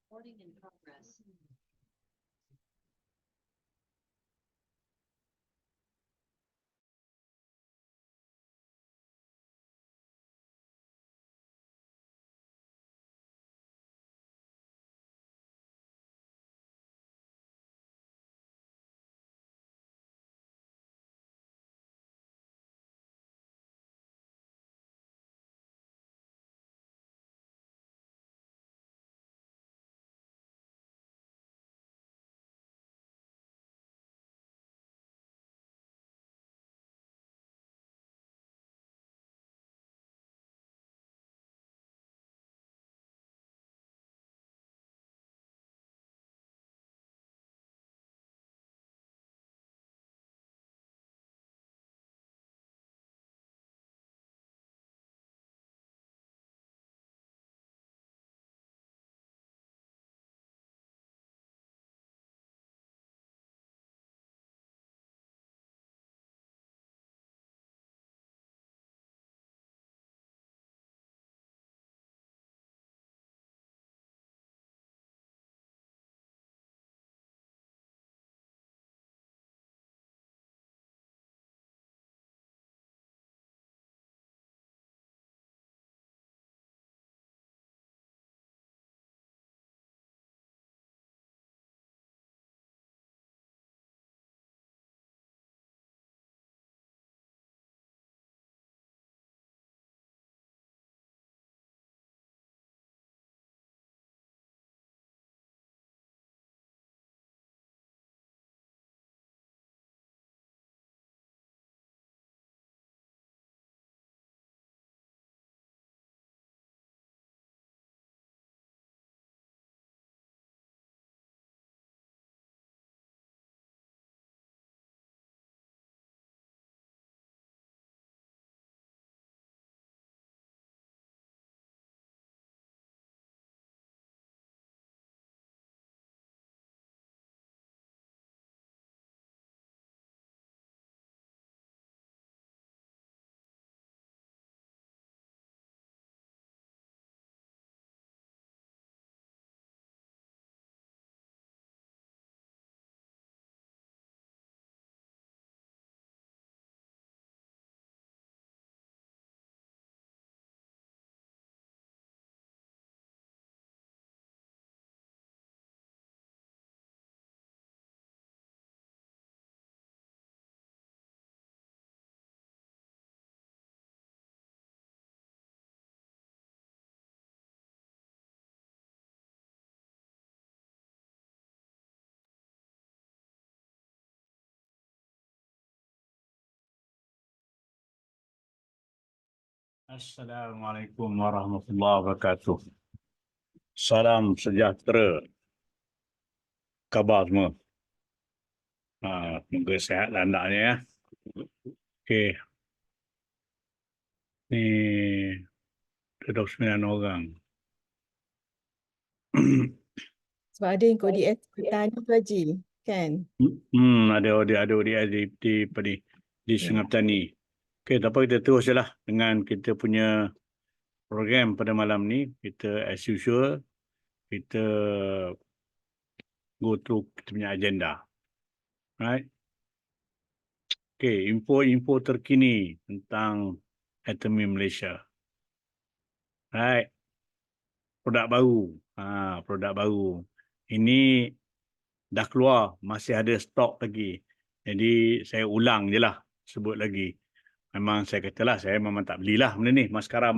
Recording in progress. Assalamualaikum warahmatullahi wabarakatuh. Salam sejahtera. Khabar semua. Semoga sihat lah andaknya ya. Okey. Ni 29 orang. Sebab ada yang kau tanya tu Haji, kan? Ada di Sungai Petani. Okey, tak apa, kita terus je lah dengan kita punya program pada malam ni. Kita as usual, kita go through kita punya agenda. Right? Okey, info terkini tentang Atomy Malaysia. Right. Produk baru. Produk baru. Ini dah keluar, masih ada stok lagi. Jadi saya ulang je lah sebut lagi. Memang saya katalah, saya memang tak belilah benda ni, maskara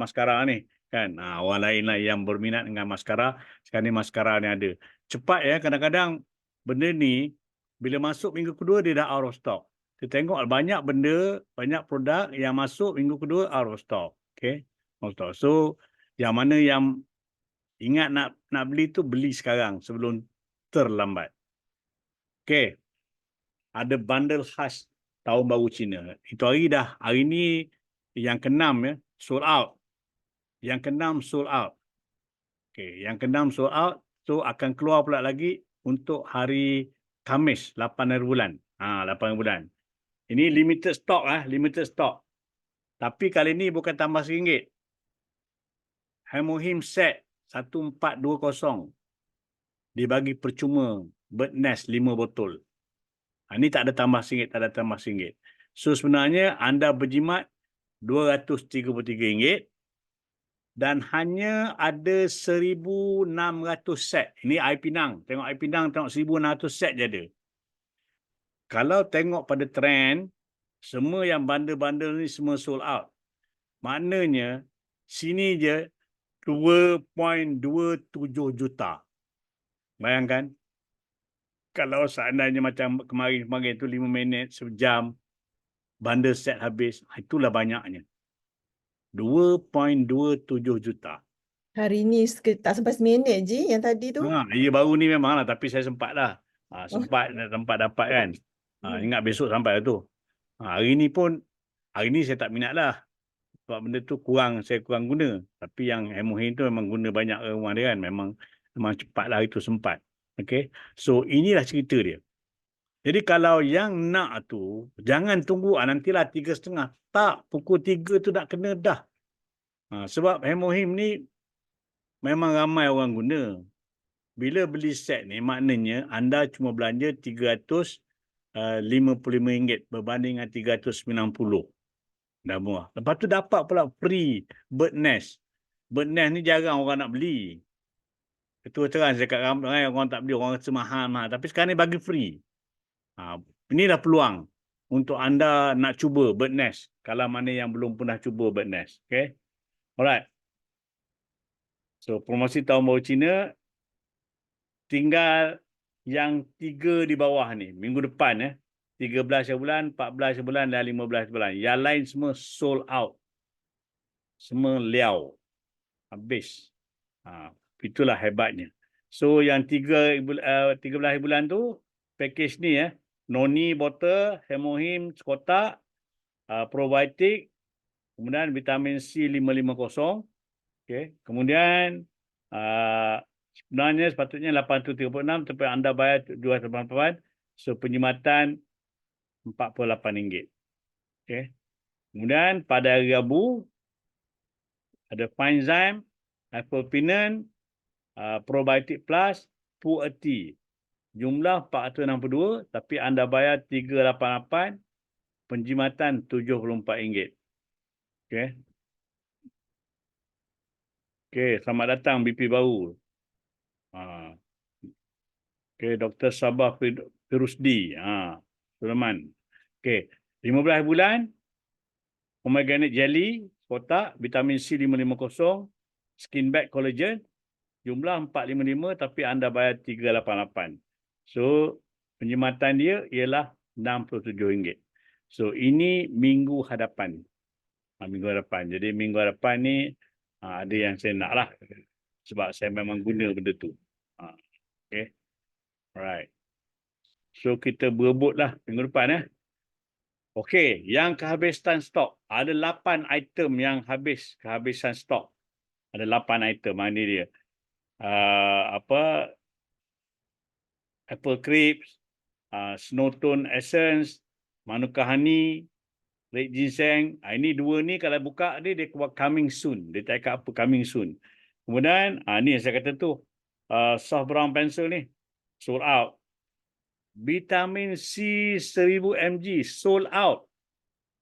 ni. Kan? Orang lain lah yang berminat dengan maskara. Sekarang ni maskara ni ada. Cepat ya, kadang-kadang benda ni bila masuk minggu kedua dia dah out of stock. Kita tengok banyak benda, banyak produk yang masuk minggu kedua out of stock. Okay? Out of stock. So, yang mana yang ingat nak beli tu, beli sekarang sebelum terlambat. Okey. Ada bundle khas tahun baru Cina. Itu hari ni yang ke-6 ya, sold out. Yang ke-6 sold out. Okey, yang ke-6 sold out, so akan keluar pula lagi untuk hari Khamis 8 hari bulan. 8 hari bulan. Ini limited stock limited stock. Tapi kali ni bukan tambah RM1. Hemohim set 1420. dibagi percuma bird nest 5 botol. Ini tak ada tambah RM1, tak ada tambah RM1. So sebenarnya anda berjimat RM233 dan hanya ada 1,600 set. Ini air Pinang. Tengok air Pinang, tengok 1,600 set je ada. Kalau tengok pada trend, semua yang bundle-bundle ni semua sold out. Maknanya, sini je 2.27 juta. Bayangkan, kalau seandainya macam kemarin-kemarin tu 5 minit, sejam, bundle set habis, itulah banyaknya. 2.27 juta. Hari ni tak sampai seminit je yang tadi tu. Ya baru ni memanglah, tapi saya sempat dah. Oh. Sempat dapat kan. Ingat besok sampai tu. Hari ni saya tak minat lah. Sebab benda tu saya kurang guna. Tapi yang Hemohin tu memang guna banyak rumah dia kan. Memang cepat lah itu sempat. Okay. So inilah cerita dia. Jadi kalau yang nak tu, jangan tunggu nantilah 3.30. Tak, pukul 3 tu nak kena dah. Sebab Hemohim ni memang ramai orang guna. Bila beli set ni, maknanya anda cuma belanja RM355 berbanding dengan RM390. Dah murah. Lepas tu dapat pula free bird nest. Bird nest ni jarang orang nak beli. Itu terang saya cakap ramai orang tak beli, orang rasa mahal. Tapi sekarang ni bagi free. Inilah peluang untuk anda nak cuba bird nest. Kalau mana yang belum pernah cuba bird nest. Okay. Alright. So promosi tahun baru Cina tinggal yang 3 di bawah ni. Minggu depan 13 bulan, 14 bulan dan 15 bulan. Yang lain semua sold out. Semua liau. Habis. Itulah hebatnya. So yang 13 bulan tu, package ni Noni botol, Hemohim sekotak, probiotik, kemudian vitamin C 550. Okay. Kemudian sebenarnya sepatutnya 836 tapi anda bayar 288. So penjimatan RM48. Okay. Kemudian pada hari Rabu ada Finezyme, Hypopinone, Probiotic Plus, Puerty. Jumlah 462 tapi anda bayar 388, penjimatan RM74. Okay. Okay, selamat datang BP baru. Okay, Dr. Sabah Firusdi. Sulaiman. Okay, 15 bulan, Omega-Net Jelly, kotak, vitamin C 550, Skin Bag Collagen, jumlah 455 tapi anda bayar 388. So, penjimatan dia ialah RM67. So, ini minggu hadapan. Minggu hadapan. Jadi, minggu hadapan ni ada yang saya nak lah. Sebab saya memang guna benda tu. Okay. Alright. So, kita berebut lah minggu depan. Okey, yang kehabisan stok. Ada 8 item yang kehabisan stok. Ada 8 item. Ini dia. Apple Crisp, Snowtone Essence, Manuka Honey, Red Ginseng. Ini 2 ni kalau buka dia keluar coming soon. Dia tak cakap apa coming soon. Kemudian, ni yang saya kata tu. Soft brown pencil ni. Sold out. Vitamin C 1000 mg. Sold out.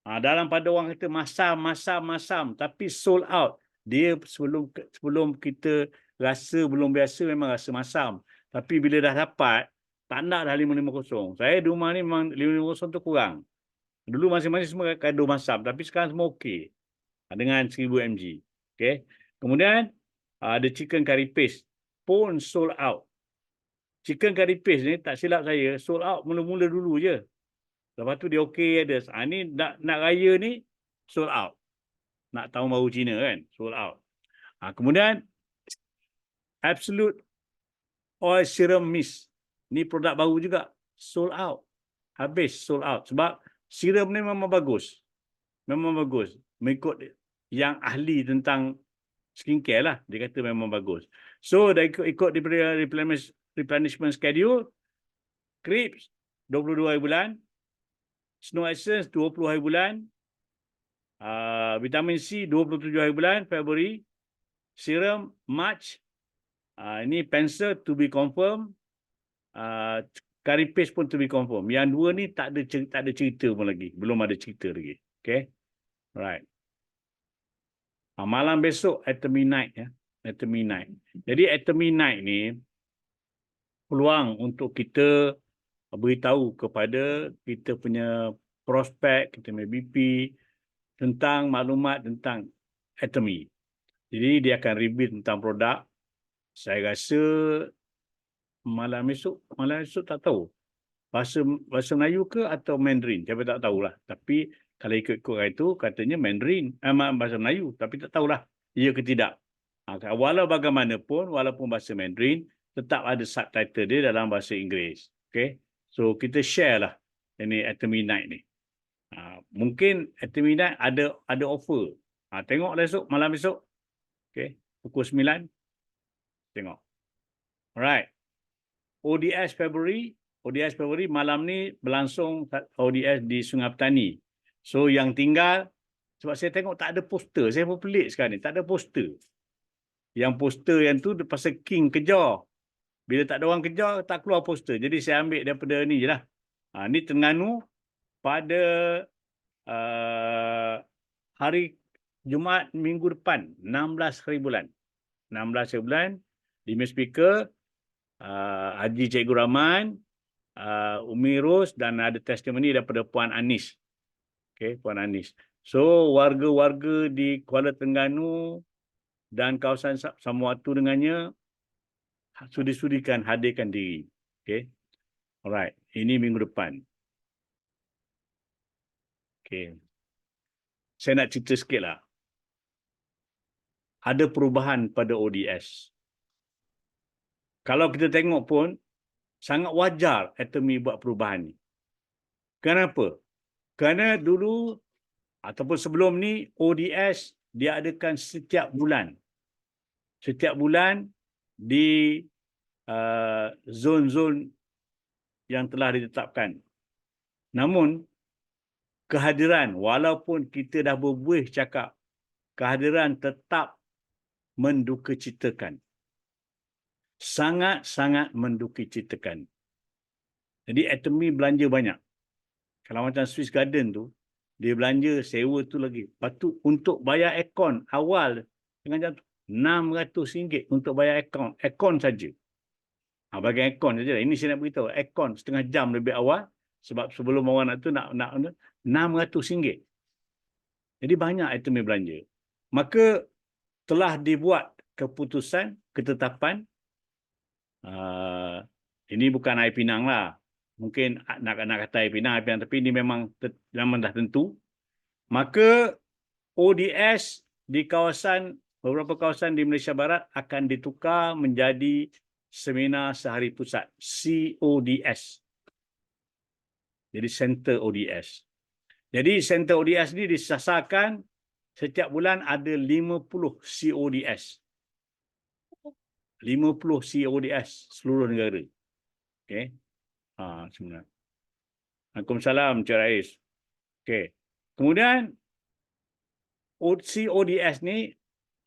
Dalam pada orang kata masam. Tapi sold out. Dia sebelum kita rasa belum biasa memang rasa masam. Tapi bila dah dapat, tak nak dah 550. Saya di rumah ni memang 550 tu kurang. Dulu masing-masing semua kado masam. Tapi sekarang semua okey. Dengan 1000 mg. Okay. Kemudian, ada chicken curry paste. Pun sold out. Chicken curry paste ni, tak silap saya, sold out mula-mula dulu je. Lepas tu dia okey ada. Ni nak raya ni, sold out. Nak tahun baru Cina kan, sold out. Kemudian, Absolute Oil Serum Mist. Ni produk baru juga. Sold out. Habis, sold out. Sebab serum ni memang bagus. Memang bagus. Mengikut yang ahli tentang skincare lah. Dia kata memang bagus. So, dah ikut replenishment schedule. Crisp, 22 hari bulan. Snow Essence, 20 hari bulan. Vitamin C, 27 hari bulan, Februari. Serum, March. Ini pencil to be confirmed. Curry paste pun to be confirmed. Yang dua ni tak ada cerita pun lagi. Belum ada cerita lagi. Okay. Right. Malam besok at the midnight ya. At the midnight. Jadi at the midnight ni peluang untuk kita beritahu kepada kita punya prospek, kita punya BP tentang maklumat tentang Atomy. Jadi dia akan review tentang produk. Saya rasa malam esok tak tahu. Bahasa Melayu ke atau Mandarin? Saya tak tahulah. Tapi kalau ikut-ikut itu katanya Mandarin, bahasa Melayu, tapi tak tahulah ya ke tidak. Walau bagaimanapun, walaupun bahasa Mandarin, tetap ada subtitle dia dalam bahasa Inggeris. Okay? So kita share lah ini Atomy Night ni. Mungkin Atomy Night ada offer. Tengoklah esok, malam esok. Okay? Pukul 9. Tengok. Alright. ODS Februari malam ni berlangsung ODS di Sungai Petani. So yang tinggal, sebab saya tengok tak ada poster. Saya pun pelik sekarang ni, tak ada poster. Yang poster yang tu pasal King kejar. Bila tak ada orang kejar, tak keluar poster. Jadi saya ambil daripada ni je lah. Ni Terengganu pada hari Jumaat minggu depan, 16 hari bulan. 16 hari bulan, di speaker, Haji Cikgu Rahman, Umi Ros dan ada testimoni daripada Puan Anis. Okay, Puan Anis. So, warga-warga di Kuala Terengganu dan kawasan Samuatu dengannya sudi-sudikan hadirkan diri. Okay. Alright, ini minggu depan. Okay. Saya nak cerita sikit lah. Ada perubahan pada ODS. Kalau kita tengok pun, sangat wajar Atomy buat perubahan ni. Kenapa? Kerana dulu ataupun sebelum ni ODS diadakan setiap bulan. Setiap bulan di zon-zon yang telah ditetapkan. Namun kehadiran, walaupun kita dah berbuih cakap, kehadiran tetap mendukacitakan. Sangat-sangat mendukacitakan. Jadi Atomy belanja banyak. Kalau macam Swiss Garden tu, dia belanja sewa tu lagi. Lepas tu untuk bayar aircon awal dengan jam tu, RM600 untuk bayar aircon saja. Bagi aircon saja. Ini saya nak beritahu. Aircon setengah jam lebih awal. Sebab sebelum orang nak tu nak RM600. Jadi banyak Atomy belanja. Maka telah dibuat keputusan, ketetapan. Ini bukan air Pinang lah. Mungkin nak kata air Pinang, tapi ini memang dah tentu. Maka ODS di beberapa kawasan di Malaysia Barat akan ditukar menjadi seminar sehari pusat, CODS. Jadi Center ODS. Jadi Center ODS ni disasarkan setiap bulan ada 50 CODS. 50 CODS seluruh negara. Okey. Sebenarnya. Waalaikumsalam, Encik Rais. Okey. Kemudian CODS ni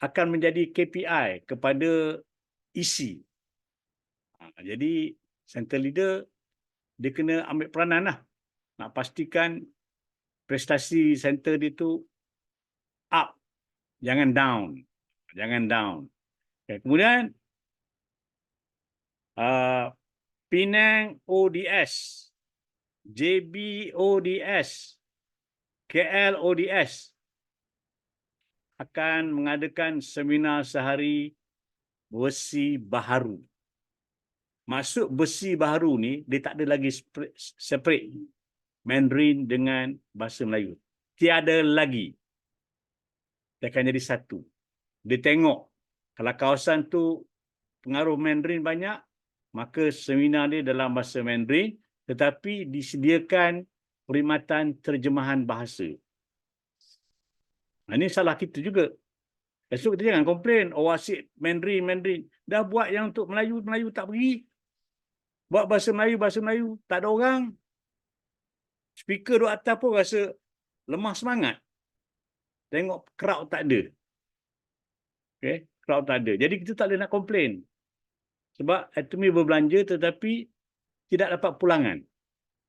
akan menjadi KPI kepada isi. Jadi center leader dia kena ambil peranan lah. Nak pastikan prestasi center dia tu up. Jangan down. Jangan down. Okay. Kemudian Penang ODS, JB ODS, KL ODS akan mengadakan seminar sehari besi baharu. Maksud besi baharu ni, dia tak ada lagi separate Mandarin dengan bahasa Melayu. Tiada lagi. Dia akan jadi satu. Dia tengok, kalau kawasan tu pengaruh Mandarin banyak, maka seminar dia dalam bahasa Mandarin, tetapi disediakan perkhidmatan terjemahan bahasa. Ini salah kita juga. Esok kita jangan komplain, asyik Mandarin. Dah buat yang untuk Melayu tak pergi. Buat bahasa Melayu, tak ada orang. Speaker duduk atas pun rasa lemah semangat. Tengok crowd tak ada. Okay? Crowd tak ada. Jadi kita tak boleh nak komplain. Sebab Atomy berbelanja tetapi tidak dapat pulangan.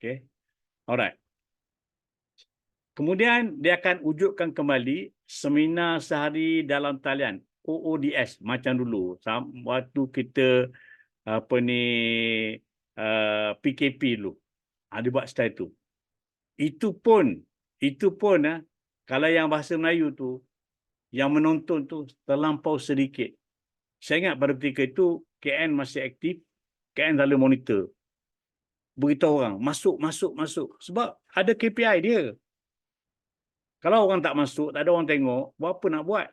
Okay. Alright. Kemudian dia akan wujudkan kembali seminar sehari dalam talian, OODS macam dulu. Waktu kita PKP dulu. Dia buat style tu. Itu pun kalau yang bahasa Melayu tu, yang menonton tu terlampau sedikit. Saya ingat pada ketika itu KN masih aktif, KN selalu monitor. Beritahu orang, masuk. Sebab ada KPI dia. Kalau orang tak masuk, tak ada orang tengok, buat apa nak buat?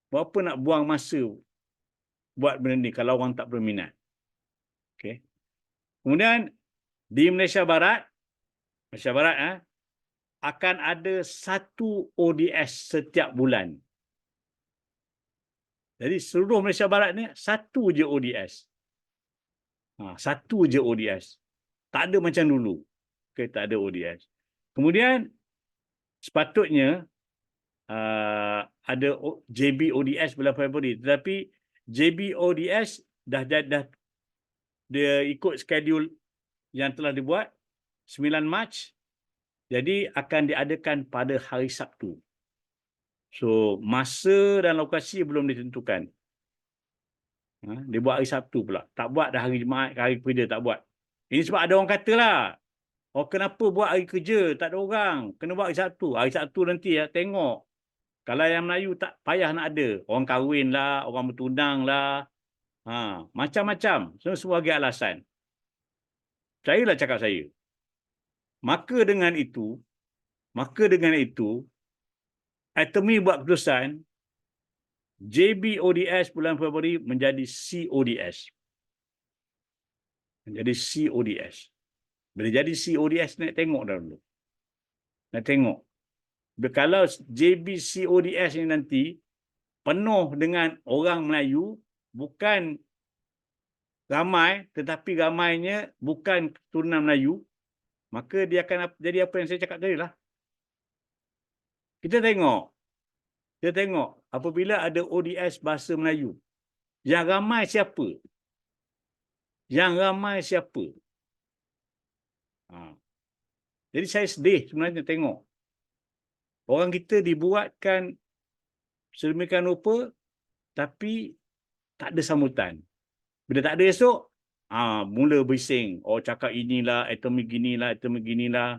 Buat apa nak buang masa buat benda ni kalau orang tak berminat? Okay. Kemudian, di Malaysia Barat akan ada satu ODS setiap bulan. Jadi seluruh Malaysia Barat ni satu je ODS. Satu je ODS. Tak ada macam dulu. Okay, tak ada ODS. Kemudian sepatutnya ada JB ODS bulan Februari, tetapi JB ODS dah dia ikut schedule yang telah dibuat 9 Mac. Jadi akan diadakan pada hari Sabtu. So masa dan lokasi belum ditentukan. Dia buat hari Sabtu pula. Tak buat dah hari Jumaat, hari kerja tak buat. Ini sebab ada orang katalah, kenapa buat hari kerja? Tak ada orang. Kena buat hari Sabtu. Hari Sabtu nanti tengok. Kalau yang Melayu tak payah nak ada. Orang kahwin lah, orang bertunang lah. Macam-macam. Semua bagi alasan. Percayalah cakap saya. Maka dengan itu, Atomy buat keputusan, JB ODS bulan Februari menjadi CODS. Bila jadi CODS, nak tengok dah dulu. Nak tengok. Kalau JB CODS ni nanti penuh dengan orang Melayu, bukan ramai, tetapi ramainya bukan keturunan Melayu, maka dia akan jadi apa yang saya cakap tadi lah. Kita tengok apabila ada ODS bahasa Melayu, yang ramai siapa? Jadi saya sedih sebenarnya tengok. Orang kita dibuatkan sedemikian rupa, tapi tak ada sambutan. Bila tak ada esok, mula bising. Cakap inilah, Atomy ginilah.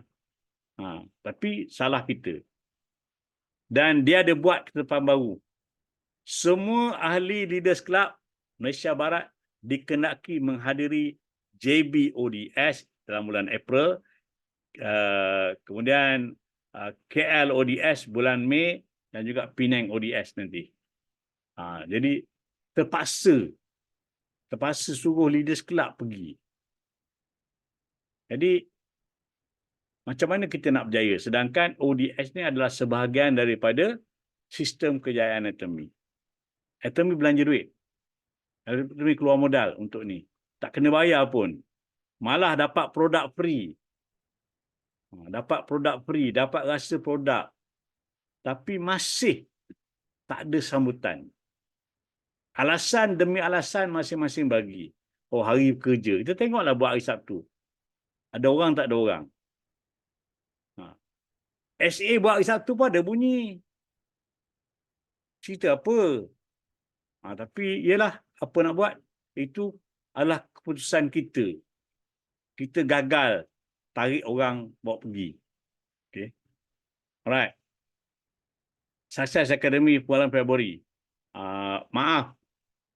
Tapi salah kita. Dan dia ada buat ketetapan baru. Semua ahli Leaders Club Malaysia Barat dikehendaki menghadiri JB ODS dalam bulan April. Kemudian KL ODS bulan Mei dan juga Penang ODS nanti. Jadi terpaksa suruh Leaders Club pergi. Jadi macam mana kita nak berjaya? Sedangkan ODS ni adalah sebahagian daripada sistem kejayaan Atomy. Atomy belanja duit. Atomy keluar modal untuk ni. Tak kena bayar pun. Malah dapat produk free. Dapat rasa produk. Tapi masih tak ada sambutan. Alasan demi alasan masing-masing bagi. Hari kerja. Kita tengoklah buat hari Sabtu. Ada orang, tak ada orang. SA buat hari Sabtu pun ada bunyi. Cerita apa? Tapi ialah apa nak buat. Itu adalah keputusan kita. Kita gagal tarik orang bawa pergi. Okay. Alright. Success Academy bulan Februari. Maaf,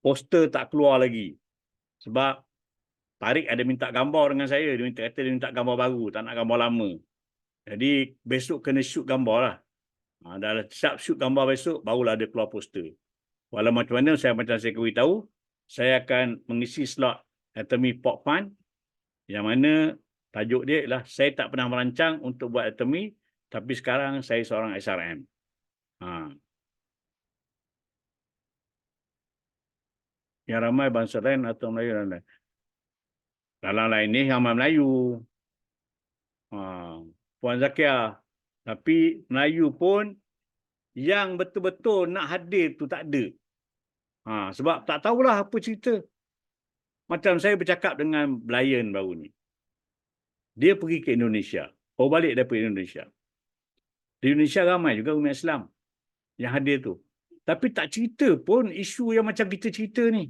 poster tak keluar lagi. Sebab Tarik ada minta gambar dengan saya. Dia minta gambar baru, tak nak gambar lama. Jadi besok kena shoot gambar lah. Dah siap shoot gambar besok, barulah ada keluar poster. Walau macam mana, macam saya beritahu, saya akan mengisi slot Atomy Pop Fund, yang mana tajuk dia ialah saya tak pernah merancang untuk buat Atomy, tapi sekarang saya seorang SRM. Yang ramai bangsa lain atau Melayu dan lain. Dalam lain ni ramai Melayu. Puan Zakia. Tapi Melayu pun yang betul-betul nak hadir tu tak ada. Sebab tak tahulah apa cerita. macam saya bercakap dengan Brian baru ni. Dia pergi ke Indonesia. Balik daripada Indonesia. Di Indonesia ramai juga umat Islam yang hadir tu. Tapi tak cerita pun isu yang macam kita cerita ni.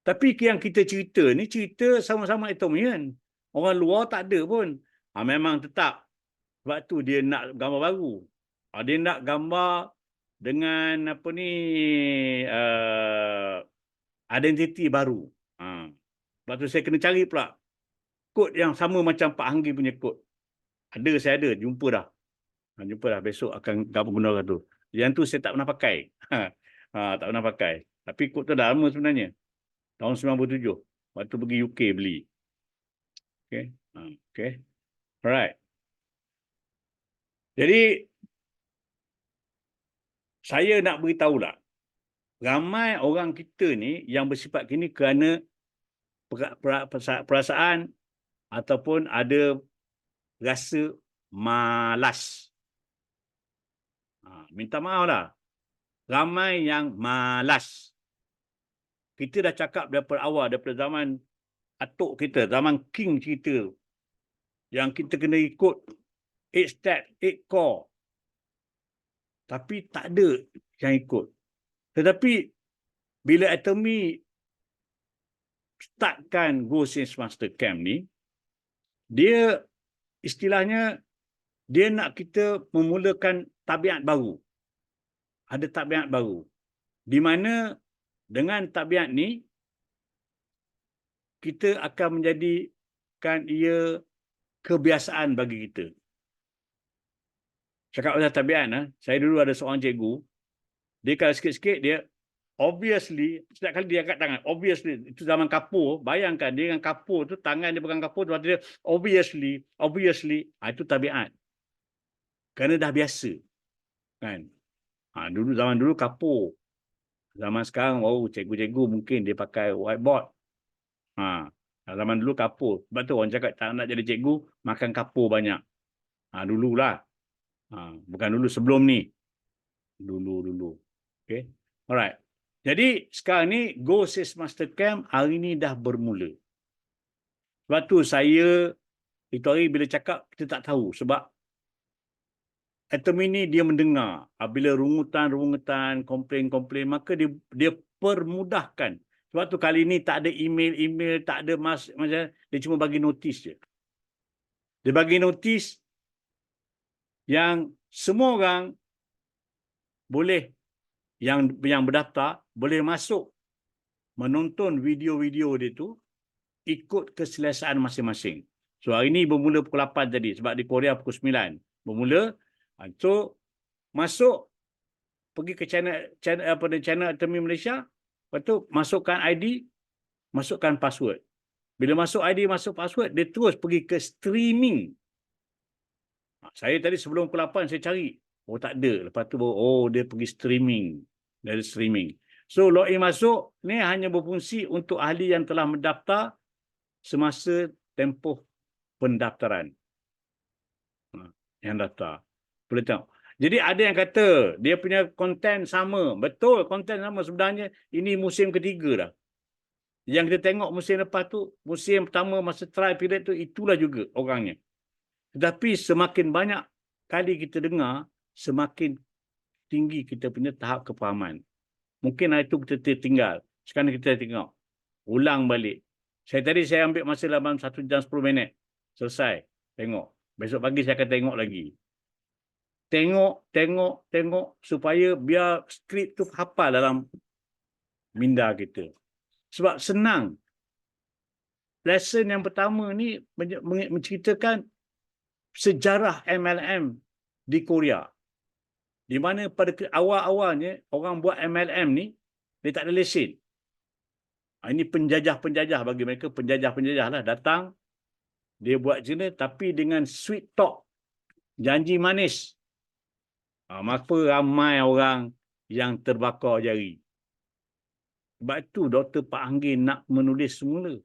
Tapi yang kita cerita ni, cerita sama-sama Atomian. Orang luar tak ada pun. Memang tetap. Sebab tu dia nak gambar baru. Dia nak gambar dengan apa ni, identiti baru. Sebab tu saya kena cari pula kod yang sama macam Pak Hanggi punya kod. Saya ada, jumpa dah. Jumpa dah, besok akan gunakan tu. Yang tu saya tak pernah pakai. Tak pernah pakai. Tapi kod tu dah lama sebenarnya. Tahun 97. Waktu pergi UK beli. Okay. Okay. Alright. Jadi, saya nak beritahu lah. Ramai orang kita ni yang bersifat kini kerana perasaan ataupun ada rasa malas. Minta maaf lah. Ramai yang malas. Kita dah cakap daripada awal, daripada zaman atuk kita, zaman king kita, yang kita kena ikut 8 step, 8 core. Tapi tak ada yang ikut. Tetapi bila Atomy startkan Go Sense Master Camp ni, dia istilahnya dia nak kita memulakan tabiat baru. Ada tabiat baru. Di mana dengan tabiat ni, kita akan menjadikan ia kebiasaan bagi kita. Cakap pasal tabiat, saya dulu ada seorang cikgu, dia kalau sikit-sikit dia, obviously, setiap kali dia angkat tangan, obviously, itu zaman kapur, bayangkan dia dengan kapur tu, tangan dia pegang kapur, tu dia, obviously, itu tabiat. Kerana dah biasa. Kan? Zaman dulu kapur. Zaman sekarang, cikgu-cikgu mungkin dia pakai whiteboard. Zaman dulu kapur. Sebab tu orang cakap tak nak jadi cikgu, makan kapur banyak. Dululah. Bukan dulu, sebelum ni. Dulu. Okay. Alright. Jadi sekarang ni Go Sense Master Camp hari ni dah bermula. Sebab tu saya itu hari bila cakap kita tak tahu sebab Atomy ni dia mendengar bila rungutan, komplain, maka dia permudahkan. Sebab tu kali ni tak ada email, tak ada macam dia cuma bagi notis je. Dia bagi notis yang semua orang boleh yang berdaftar boleh masuk menonton video-video dia tu ikut keselesaan masing-masing. So hari ni bermula pukul 8 tadi sebab di Korea pukul 9 bermula. So masuk pergi ke channel Atomy Malaysia, lepas tu masukkan ID, masukkan password. Bila masuk ID, masuk password, dia terus pergi ke streaming. Saya tadi sebelum pukul 8 saya cari. Tak ada. Lepas tu dia pergi streaming. Dari streaming. So login masuk ni hanya berfungsi untuk ahli yang telah mendaftar semasa tempoh pendaftaran. Yang daftar. Boleh tengok. Jadi ada yang kata dia punya konten sama. Betul, konten sama. Sebenarnya ini musim ketiga dah. Yang kita tengok musim lepas tu, musim pertama masa trial period tu, itulah juga orangnya. Tetapi semakin banyak kali kita dengar, semakin tinggi kita punya tahap kefahaman. Mungkin hari itu kita tertinggal. Sekarang kita tengok. Ulang balik. Saya ambil masa dalam 1 jam 10 minit. Selesai. Tengok. Besok pagi saya akan tengok lagi. Tengok. Supaya biar skrip tu hafal dalam minda kita. Sebab senang. Lesson yang pertama ni menceritakan sejarah MLM di Korea. Di mana pada awal-awalnya orang buat MLM ni dia tak ada lesen. Ini penjajah-penjajah bagi mereka, penjajah-penjajah lah datang, dia buat macam ni tapi dengan sweet talk, janji manis. Maka ramai orang yang terbakar jari. Sebab itu Dr. Pak Hanggi nak menulis semula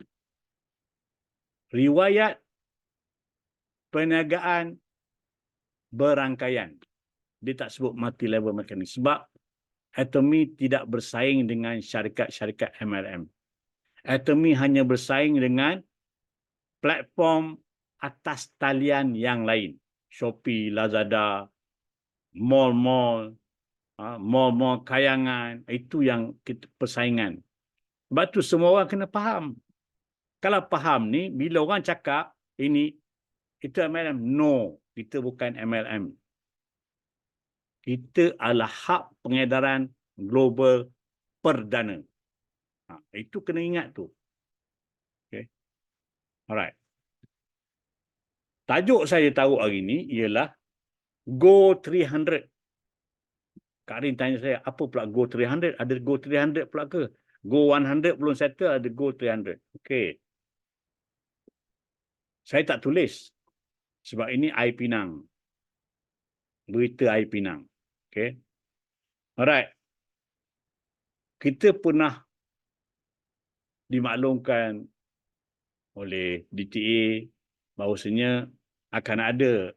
riwayat perniagaan berangkaian. Dia tak sebut multi-level marketing. Sebab Atomy tidak bersaing dengan syarikat-syarikat MLM. Atomy hanya bersaing dengan platform atas talian yang lain. Shopee, Lazada, mall-mall, mall-mall kayangan, itu yang kita persaingan. Sebab tu semua orang kena faham. Kalau faham ni, bila orang cakap ini, itu MLM. No, kita bukan MLM. Kita adalah hak pengedaran global perdana. Itu kena ingat tu. Okay. Alright. Tajuk saya tahu hari ini ialah Go 300. Kak Rin tanya saya, apa pula Go 300? Ada Go 300 pula ke? Go 100 belum settle, ada Go 300. Okey. Saya tak tulis. Sebab ini Air Pinang. Berita Air Pinang. Okey. Alright. Kita pernah dimaklumkan oleh DTA bahawasanya akan ada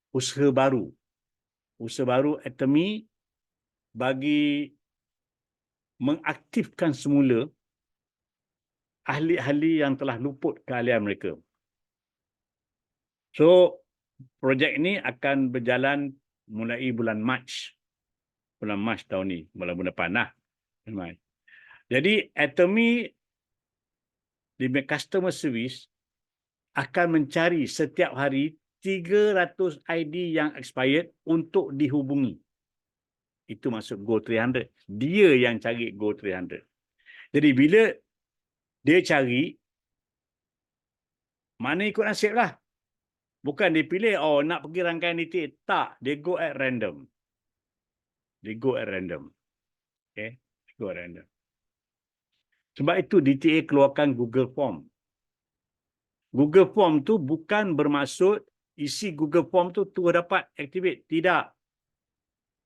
usaha baru. Usaha baru Atomy bagi mengaktifkan semula ahli-ahli yang telah luput keahlian mereka. So, projek ini akan berjalan mulai bulan Mac. Bulan Mac tahun ni, bulan depan lah. Jadi, Atomy di customer service akan mencari setiap hari 300 ID yang expired untuk dihubungi. Itu maksud Go 300. Dia yang cari Go 300. Jadi bila dia cari, mana ikut nasib lah. Bukan dia pilih, oh nak pergi rangkaian DTA. Tak, dia go at random. Dia go at random. Okay, go at random. Sebab itu DTA keluarkan Google Form. Google Form tu bukan bermaksud isi Google Form tu terus dapat activate. Tidak.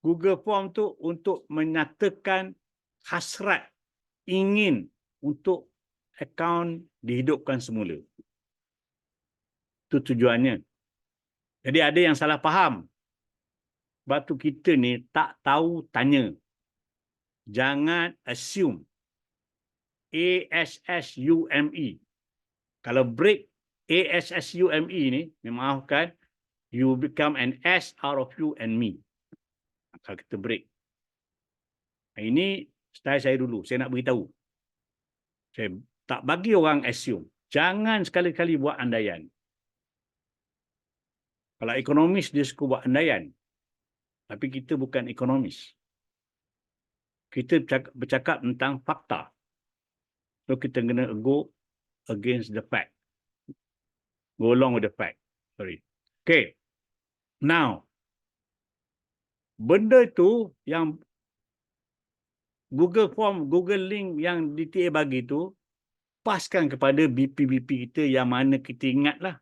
Google Form tu untuk menyatakan hasrat ingin untuk akaun dihidupkan semula. Itu tujuannya. Jadi ada yang salah faham. Sebab tu kita ni tak tahu tanya. Jangan assume. ASSUME. Kalau break ASSUME ni, maafkan, you become an S out of you and me. Kalau kita break. Ini style saya dulu. Saya nak beritahu. Saya tak bagi orang assume. Jangan sekali-kali buat andaian. Kalau ekonomis, dia suka buat andaian. Tapi kita bukan ekonomis. Kita bercakap tentang fakta. So, kita kena go against the fact. Go along with the fact. Sorry. Okay. Now, benda tu yang Google Form, Google Link yang DTA bagi tu, paskan kepada BP-BP kita yang mana kita ingatlah.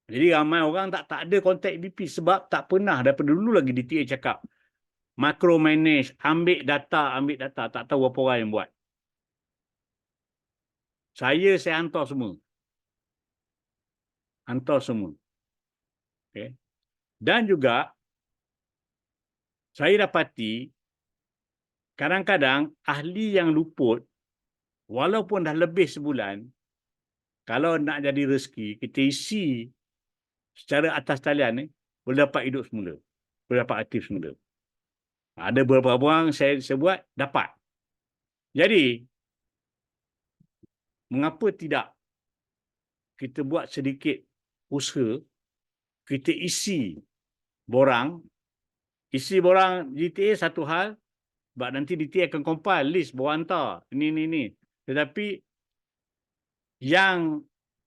Jadi ramai orang tak ada kontak BP sebab tak pernah daripada dulu lagi DTA cakap macro manage, ambil data, tak tahu apa orang yang buat. Saya hantar semua. Hantar semua. Okay. Dan juga saya dapati kadang-kadang ahli yang luput walaupun dah lebih sebulan, kalau nak jadi rezeki, kita isi secara atas talian ni, boleh dapat hidup semula. Boleh dapat aktif semula. Ada beberapa orang saya buat, dapat. Jadi, mengapa tidak kita buat sedikit usaha, kita isi borang DTA satu hal, sebab nanti DTA akan compile list bawa hantar. Ini. Tetapi, yang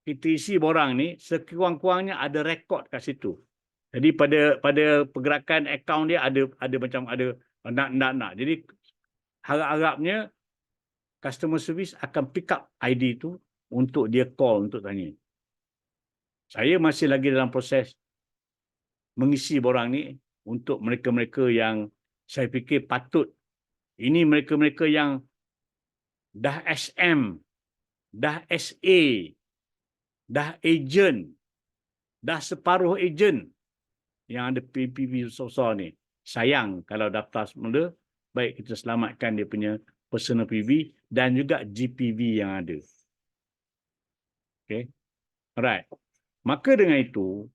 kita isi borang ni, sekurang-kurangnya ada rekod kat situ. Jadi pada pergerakan akaun dia ada macam ada nak. Jadi harap-harapnya customer service akan pick up ID tu untuk dia call untuk tanya. Saya masih lagi dalam proses mengisi borang ni untuk mereka-mereka yang saya fikir patut. Ini mereka-mereka yang dah SM, dah SA, dah agent, dah separuh agent yang ada PPP besar ni. Sayang kalau daftar semula, baik kita selamatkan dia punya personal PV dan juga GPV yang ada. Okay. Alright. Maka dengan itu,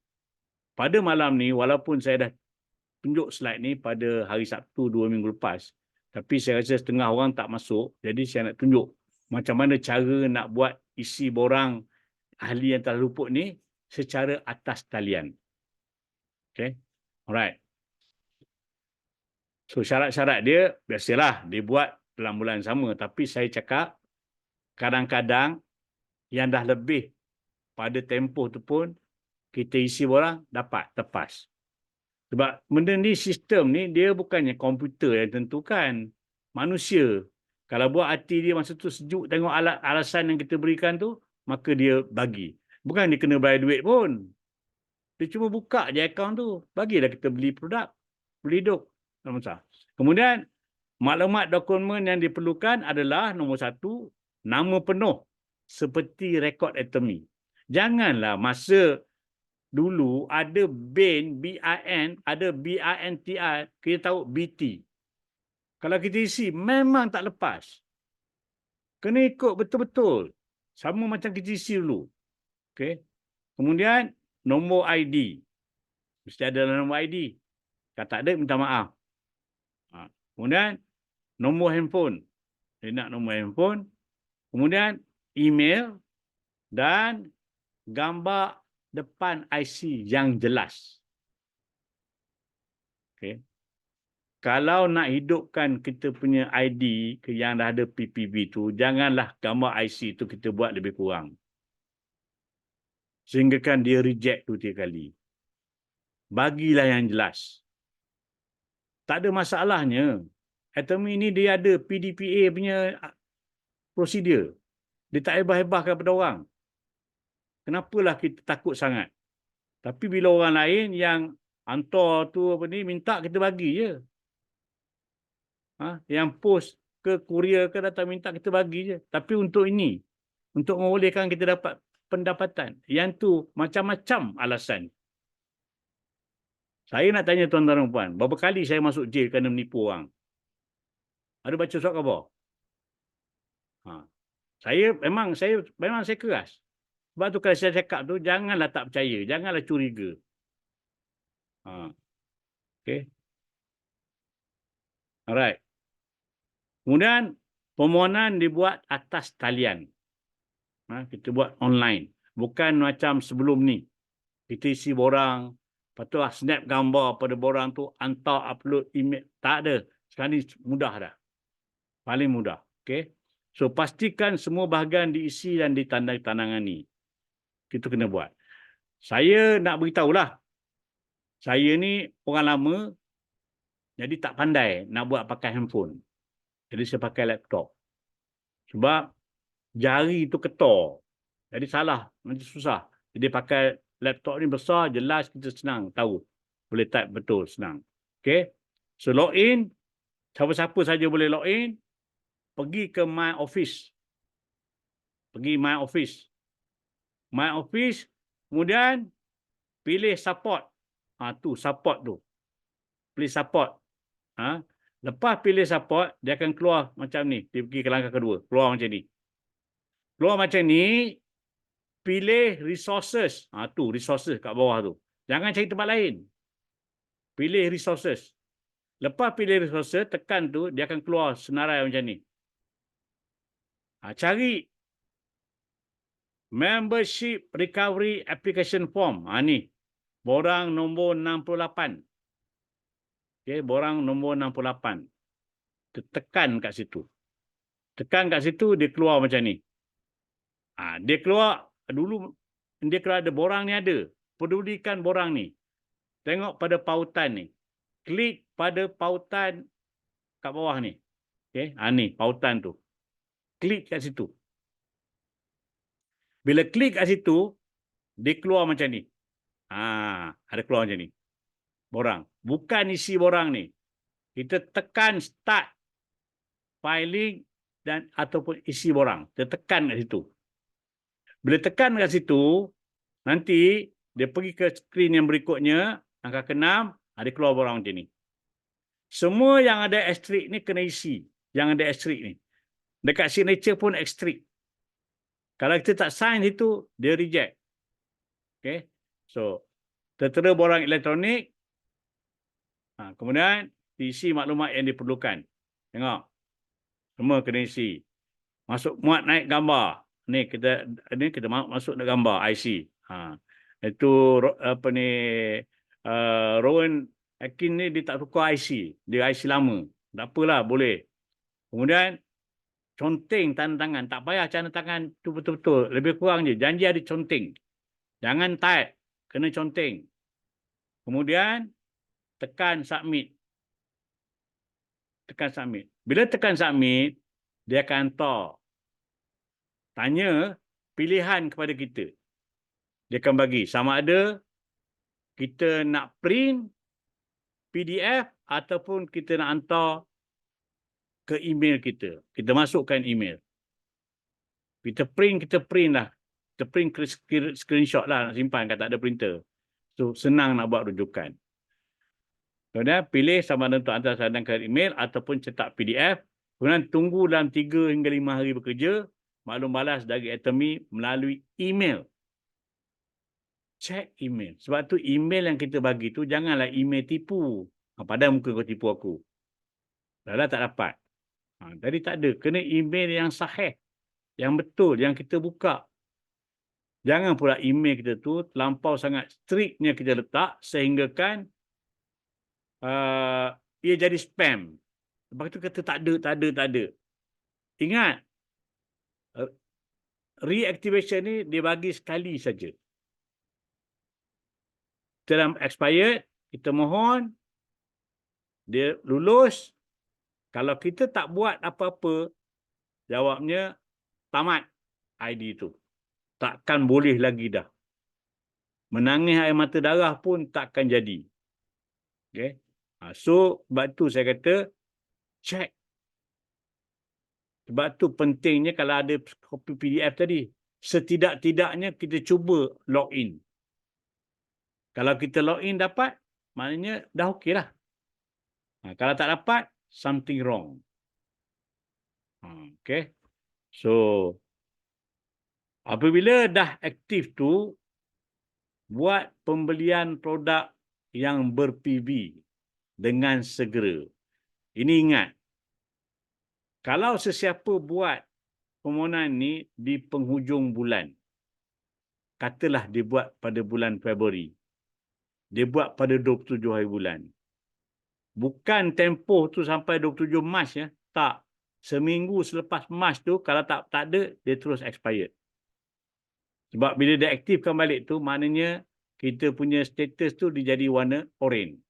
pada malam ni, walaupun saya dah tunjuk slide ni pada hari Sabtu 2 minggu lepas, tapi saya rasa setengah orang tak masuk, jadi saya nak tunjuk macam mana cara nak buat isi borang ahli yang telah luput ni secara atas talian. Okay. Alright. So syarat-syarat dia, biasalah dia buat dalam bulan sama. Tapi saya cakap, kadang-kadang yang dah lebih pada tempoh tu pun, kita isi borang dapat tepas. Sebab benda ni, sistem ni, dia bukannya komputer yang tentukan. Manusia. Kalau buat hati dia masa tu sejuk tengok alasan yang kita berikan tu, maka dia bagi. Bukan dia kena bayar duit pun. Dia cuma buka je akaun tu. Bagilah kita beli produk. Beli hidup. Tak masalah. Kemudian, maklumat dokumen yang diperlukan adalah nombor 1, nama penuh seperti rekod atomi. Janganlah masa dulu ada BIN, BIN, ada BINTI, kita tahu BT. Kalau kita isi, memang tak lepas. Kena ikut betul-betul. Sama macam kita isi dulu. Okay. Kemudian, nombor ID. Mesti ada nombor ID. Kalau tak ada, minta maaf. Kemudian, nombor handphone. Dia nak nombor handphone. Kemudian, email dan gambar depan IC yang jelas. Okay. Kalau nak hidupkan kita punya ID yang dah ada PPV tu, janganlah gambar IC tu kita buat lebih kurang. Sehingga kan dia reject 2-3 kali. Bagilah yang jelas. Tak ada masalahnya. Atomy ni dia ada PDPA punya prosedur. Dia tak hebah-hebahkan pada orang. Kenapalah kita takut sangat? Tapi bila orang lain yang hantar tu apa ni, minta kita bagi je. Yang post ke kurier ke datang minta kita bagi je. Tapi untuk ini, untuk membolehkan kita dapat pendapatan. Yang tu macam-macam alasan. Saya nak tanya tuan-tuan dan puan, berapa kali saya masuk jail kerana menipu orang? Ada baca surat khabar? Saya memang keras. Sebab tu kalau saya cakap tu, janganlah tak percaya. Janganlah curiga. Okay. Alright. Kemudian, permohonan dibuat atas talian. Kita buat online. Bukan macam sebelum ni. Kita isi borang. Lepas tu snap gambar pada borang tu. Hantar, upload, email. Tak ada. Sekarang ni mudah dah. Paling mudah. Okay. So, pastikan semua bahagian diisi dan ditandatangani. Kita kena buat. Saya nak beritahulah. Saya ni orang lama. Jadi tak pandai nak buat pakai handphone. Jadi saya pakai laptop. Sebab jari tu ketor. Jadi salah. Nanti susah. Jadi pakai laptop ni besar, jelas, kita senang tahu. Boleh type betul, senang. Okay. So login. Siapa-siapa saja boleh login. Pergi ke My Office. Pergi My Office. My Office. Kemudian pilih support. Tu support tu. Pilih support. Lepas pilih support, dia akan keluar macam ni. Dia pergi ke langkah kedua. Keluar macam ni. Keluar macam ni, pilih resources. Tu resources kat bawah tu. Jangan cari tempat lain. Pilih resources. Lepas pilih resources, tekan tu, dia akan keluar senarai macam ni. Cari Membership Recovery Application Form. Ni. Borang nombor 68. Okay, borang nombor 68. Tekan kat situ. Tekan kat situ, dia keluar macam ni. Dia keluar, dulu dia keluar ada borang ni ada. Pedulikan borang ni. Tengok pada pautan ni. Klik pada pautan kat bawah ni. Okay, ni pautan tu. Klik kat situ. Bila klik kat situ, dia keluar macam ni. Ada keluar macam ni. Borang. Bukan isi borang ni. Kita tekan start filing dan ataupun isi borang. Kita tekan kat situ. Bila tekan kat situ, nanti dia pergi ke skrin yang berikutnya, angka ke-6, ada keluar borang macam ni. Semua yang ada asterisk ni kena isi. Yang ada asterisk ni. Dekat signature pun ekstrik. Kalau kita tak sign itu, dia reject. Okay. So, tertera borang elektronik. Kemudian, isi maklumat yang diperlukan. Tengok. Semua kena isi. Muat naik gambar. Ni kita masuk nak gambar IC. Itu apa ni, Rowan Akin ni dia tak tukar IC. Dia IC lama. Tak apalah, boleh. Kemudian, conteng tanda tangan. Tak payah tanda tangan tu betul-betul. Lebih kurang je. Janji ada conteng. Jangan type. Kena conteng. Kemudian, tekan submit. Tekan submit. Bila tekan submit, dia akan hantar. Tanya pilihan kepada kita. Dia akan bagi sama ada kita nak print PDF ataupun kita nak hantar ke email kita. Kita masukkan email. Kita print lah. Kita print screenshot lah nak simpan kalau tak ada printer. So, senang nak buat rujukan. Kemudian pilih sama ada untuk hantar sadan ke email ataupun cetak PDF. Kemudian tunggu dalam 3 hingga 5 hari bekerja. Maklum balas dari Atomy melalui email. Check email. Sebab tu email yang kita bagi tu janganlah email tipu. Padahal muka kau tipu aku. Dah tak dapat. Jadi tak ada. Kena email yang sahih. Yang betul. Yang kita buka. Jangan pula email kita tu terlampau sangat strictnya kita letak sehingga kan ia jadi spam. Lepas tu kata tak ada. Ingat. Reactivation ni dia bagi sekali saja. Dalam expired, kita mohon dia lulus. Kalau kita tak buat apa-apa, jawabnya tamat ID itu. Takkan boleh lagi dah. Menangis air mata darah pun takkan jadi. Okay. So, sebab tu saya kata, check. Sebab tu pentingnya kalau ada kopi PDF tadi, setidak-tidaknya kita cuba login. Kalau kita login dapat, maknanya dah okey lah. Kalau tak dapat, something wrong. Okay. So, apabila dah aktif tu, buat pembelian produk yang ber-PV dengan segera. Ini ingat, kalau sesiapa buat permohonan ni di penghujung bulan, katalah dia buat pada bulan Februari, dia buat pada 27 hari bulan. Bukan tempoh tu sampai 27 Mac ya, tak. Seminggu selepas Mac tu, kalau tak ada, dia terus expired. Sebab bila dia aktifkan balik tu, maknanya kita punya status tu dia jadi warna oranye.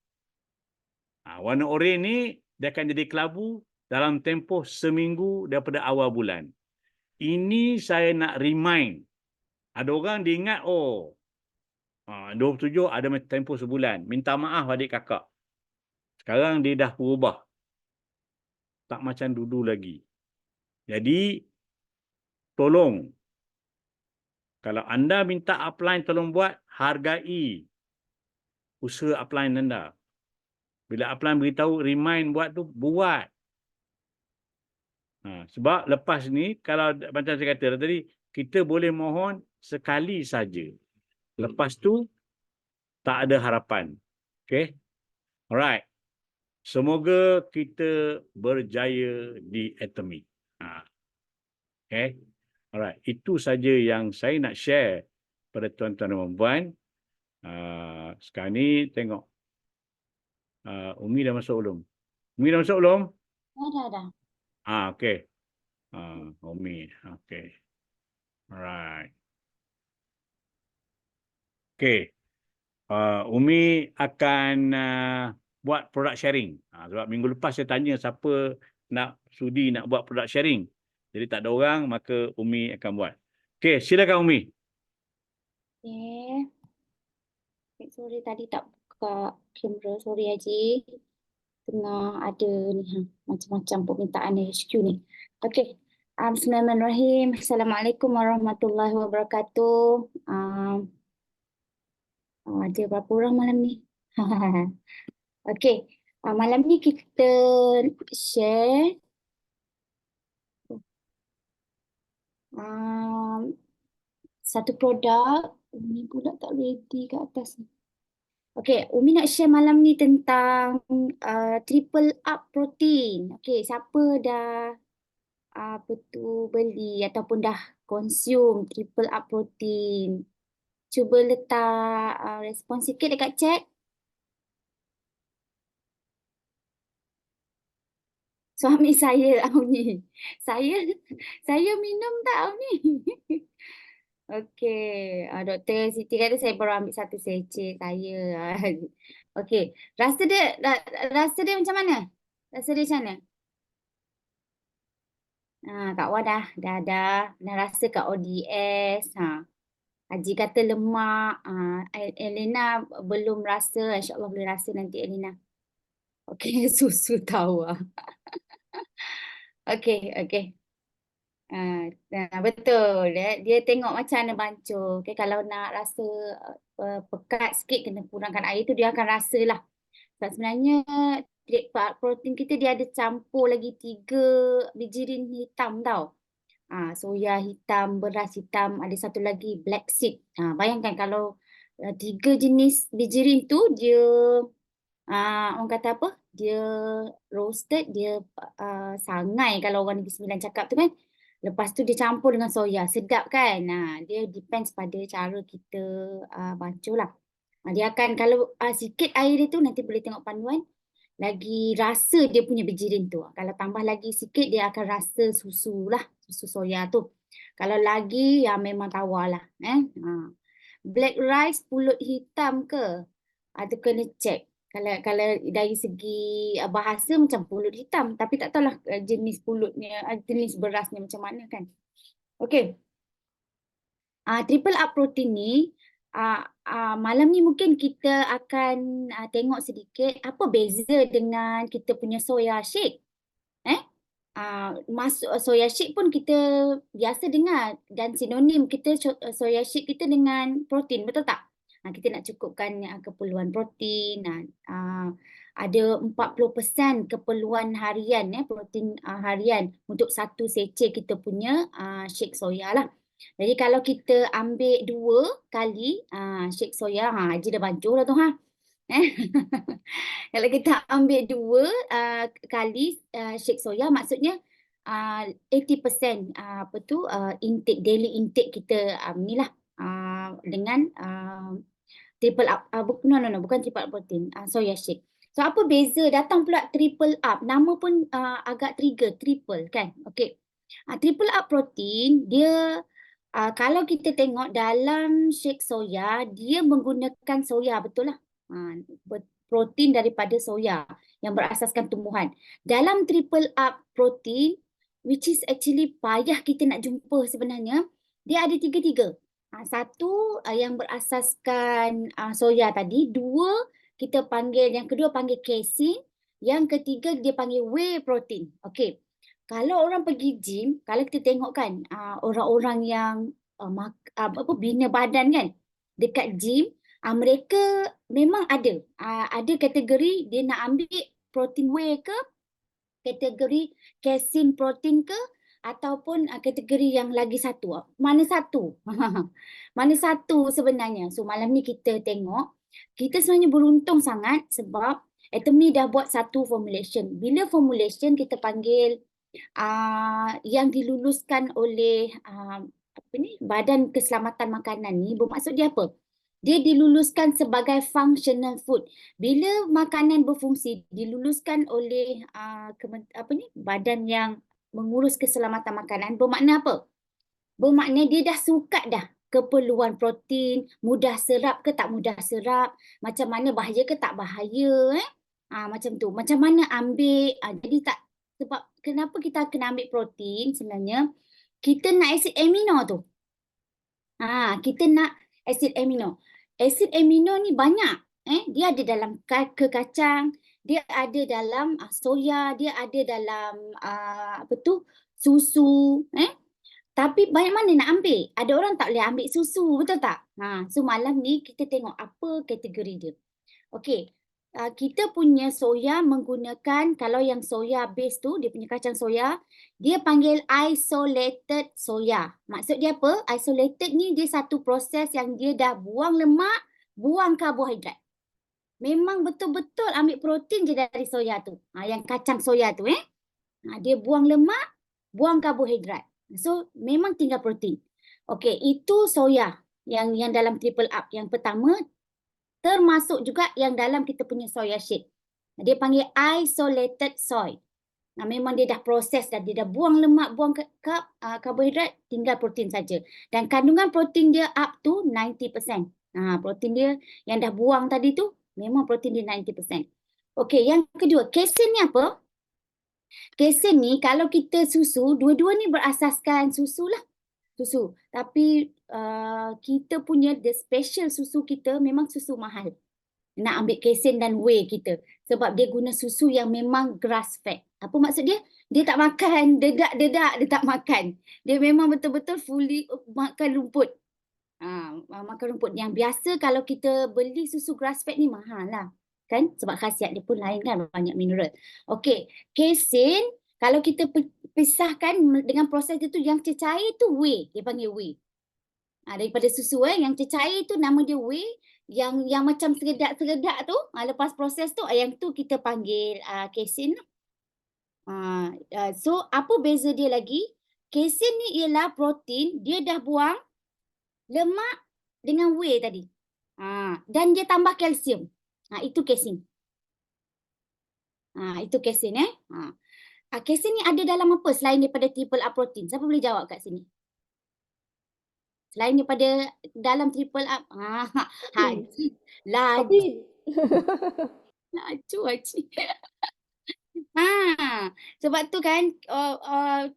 Warna oranye ni, dia akan jadi kelabu dalam tempoh seminggu daripada awal bulan. Ini saya nak remind. Ada orang dia ingat, 27 ada tempoh sebulan. Minta maaf adik kakak. Sekarang dia dah berubah. Tak macam dulu lagi. Jadi, tolong. Kalau anda minta upline tolong buat, hargai usaha upline anda. Bila upline beritahu, remind buat tu, buat. Sebab lepas ni, kalau macam saya kata tadi, kita boleh mohon sekali saja. Lepas tu, tak ada harapan. Okay? Alright. Semoga kita berjaya di Atomy. Okay. Alright. Itu saja yang saya nak share pada tuan-tuan dan puan. Sekarang ni tengok. Umi dah masuk belum? Umi dah masuk belum? Dah. Okay. Umi. Okay. Alright. Okay. Umi akan buat product sharing. Sebab minggu lepas saya tanya siapa nak sudi nak buat product sharing. Jadi tak ada orang, maka Umi akan buat. Okey, silakan Umi. Okay. Sorry tadi tak buka kamera. Sorry Haji. Tengah ada ni macam-macam permintaan HQ ni. Okey. Bismillahirrahmanirrahim. Assalamualaikum warahmatullahi wabarakatuh. Ada berapa orang malam ni? Okey. Malam ni kita share Satu produk. Umi pula tak ready kat atas ni. Okey, Umi nak share malam ni tentang triple up protein. Okey, siapa dah apa tu beli ataupun dah consume triple up protein? Cuba letak respon sikit dekat chat. Suami saya Auni. Saya minum tak Auni? Okey, Dr. Siti kata saya baru ambil satu secik saya. Okey, rasa dia macam mana? Rasa dia macam mana? Kak Wan dah rasa kat ODS. Haji kata lemak. Elena belum rasa. InsyaAllah boleh rasa nanti Elena. Okey, susu tawar. Okey. Betul. Dia tengok macam mana bancuh. Okay, kalau nak rasa pekat sikit, kena kurangkan air tu, dia akan rasa lah. Sebab sebenarnya protein kita dia ada campur lagi 3 bijirin hitam tau. Soya hitam, beras hitam, ada satu lagi black seed. Bayangkan kalau 3 jenis bijirin tu dia orang kata apa? Dia roasted, dia sangai kalau orang Negeri Sembilan cakap tu kan. Lepas tu dia campur dengan soya. Sedap kan? Dia depends pada cara kita bancuh lah. Dia akan kalau sikit air dia tu nanti boleh tengok panduan. Lagi rasa dia punya bijirin tu. Kalau tambah lagi sikit dia akan rasa susu lah. Susu soya tu. Kalau lagi ya memang tawar lah. Black rice pulut hitam ke? Ada kena check. Kalau dari segi bahasa macam pulut hitam. Tapi tak tahulah jenis pulutnya, jenis berasnya macam mana kan. Okey. Triple up protein ni, malam ni mungkin kita akan tengok sedikit apa beza dengan kita punya soya shake. Masuk soya shake pun kita biasa dengar dan sinonim kita soya shake kita dengan protein, betul tak? Kita nak cukupkan keperluan protein. Ada 40% keperluan harian protein harian untuk satu secik kita punya shake soya lah. Jadi kalau kita ambil 2 kali shake soya, Haji dah bancuh lah tu Kalau kita ambil 2 kali shake soya, maksudnya 80% intake, daily intake kita inilah dengan triple up. Bukan triple up protein, soya shake. So apa beza datang pula triple up? Nama pun agak trigger, triple kan? Okey. Triple up protein dia kalau kita tengok dalam shake soya, dia menggunakan soya, betul lah. Protein daripada soya yang berasaskan tumbuhan. Dalam triple up protein, which is actually payah kita nak jumpa sebenarnya, dia ada 3. Satu yang berasaskan soya tadi, 2 kita panggil, yang kedua panggil casein, yang ketiga dia panggil whey protein. Okey. Kalau orang pergi gym, kalau kita tengok kan orang-orang yang bina badan kan dekat gym, mereka memang ada kategori dia nak ambil protein whey ke, kategori casein protein ke, ataupun kategori yang lagi satu. Mana satu? Mana satu sebenarnya? So malam ni kita tengok, kita sebenarnya beruntung sangat sebab Atomy dah buat satu formulation. Bila formulation kita panggil yang diluluskan oleh Badan Keselamatan Makanan ni, bermaksud dia apa? Dia diluluskan sebagai functional food. Bila makanan berfungsi diluluskan oleh badan yang mengurus keselamatan makanan, bermakna apa? Bermakna dia dah sukat dah keperluan protein, mudah serap ke tak mudah serap, macam mana bahaya ke tak bahaya, macam tu. Macam mana ambil, jadi tak, sebab kenapa kita kena ambil protein sebenarnya, kita nak asid amino tu. Kita nak asid amino. Asid amino ni banyak. Dia ada dalam kacang, dia ada dalam soya, dia ada dalam susu. Tapi banyak mana nak ambil? Ada orang tak boleh ambil susu, betul tak? So malam ni kita tengok apa kategori dia. Okey. kita punya soya menggunakan, kalau yang soya base tu, dia punya kacang soya, dia panggil isolated soya. Maksud dia apa? Isolated ni dia satu proses yang dia dah buang lemak, buang karbohidrat. Memang betul-betul ambil protein je dari soya tu. Yang kacang soya tu dia buang lemak, buang karbohidrat. So memang tinggal protein. Okey, itu soya yang dalam triple up. Yang pertama, termasuk juga yang dalam kita punya soya shake. Dia panggil isolated soy. Memang dia dah proses dah, dia dah buang lemak, buang karbohidrat, tinggal protein saja. Dan kandungan protein dia up to 90%. Protein dia yang dah buang tadi tu memang protein dia 90%. Okey, yang kedua, casein ni apa? Casein ni kalau kita susu, dua-dua ni berasaskan susu lah. Susu. Tapi kita punya the special susu kita memang susu mahal. Nak ambil casein dan whey kita. Sebab dia guna susu yang memang grass fed. Apa maksud dia? Dia tak makan dedak-dedak, dia tak makan. Dia memang betul-betul fully makan rumput. Makan rumput. Yang biasa kalau kita beli susu grass fed ni mahal lah. Kan? Sebab khasiat dia pun lain kan, banyak mineral. Okey, casein kalau kita pisahkan dengan proses dia tu, yang cecair tu whey, dia panggil whey. Daripada susu yang cecair tu nama dia whey, yang macam seredak-seredak tu, lepas proses tu, yang tu kita panggil casein. So apa beza dia lagi? Casein ni ialah protein, dia dah buang lemak dengan whey tadi. Dan dia tambah kalsium. Itu casein. Itu casein casein ni ada dalam apa selain daripada triple up protein? Siapa boleh jawab kat sini? Selain daripada dalam triple up. Haji. Laju. Laju Haji. Sebab tu kan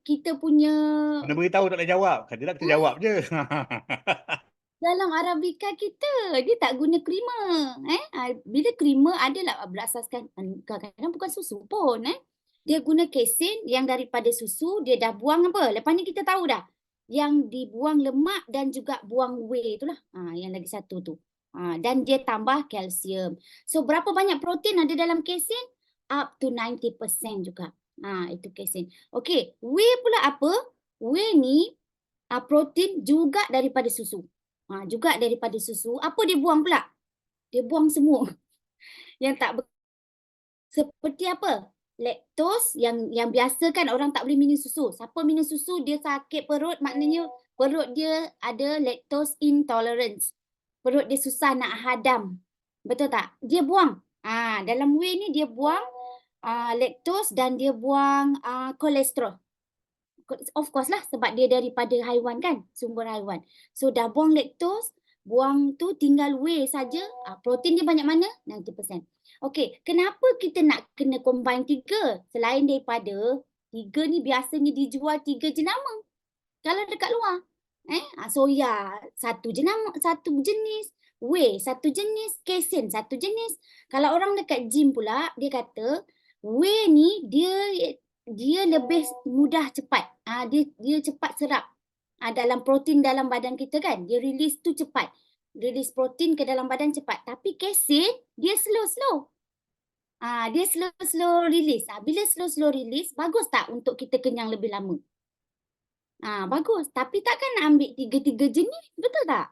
kita punya Mana beritahu tak boleh jawab. Kata tak kita jawab je. dalam Arabica kita, dia tak guna creamer. Bila creamer adalah berasaskan, kadang-kadang bukan susu pun. Dia guna casein yang daripada susu, dia dah buang apa? Lepas ni kita tahu dah. Yang dibuang lemak dan juga buang whey itulah. Yang lagi satu tu. Dan dia tambah kalsium. So berapa banyak protein ada dalam casein? Up to 90% juga. Itu casein. Okey, whey pula apa? Whey ni protein juga daripada susu. Juga daripada susu. Apa dia buang pula? Dia buang semua. Yang tak seperti apa? Laktos yang biasa kan orang tak boleh minum susu. Siapa minum susu dia sakit perut, maknanya perut dia ada lactose intolerance. Perut dia susah nak hadam. Betul tak? Dia buang. Dalam whey ni dia buang lactose dan dia buang kolesterol. Of course lah sebab dia daripada haiwan kan, sumber haiwan. So dah buang lactose, buang tu tinggal whey saja. Protein dia banyak mana? 90%. Okey, kenapa kita nak kena combine 3? Selain daripada 3 ni biasanya dijual 3 jenama. Kalau dekat luar. Soya satu jenis, whey satu jenis, casein satu jenis. Kalau orang dekat gym pula, dia kata whey ni dia lebih mudah cepat. Dia cepat serap. Dalam protein dalam badan kita kan, dia release tu cepat. Release protein ke dalam badan cepat. Tapi casein dia slow-slow. Dia slow-slow release. Bila slow-slow release, bagus tak untuk kita kenyang lebih lama? Bagus. Tapi takkan nak ambil 3 jenis, betul tak?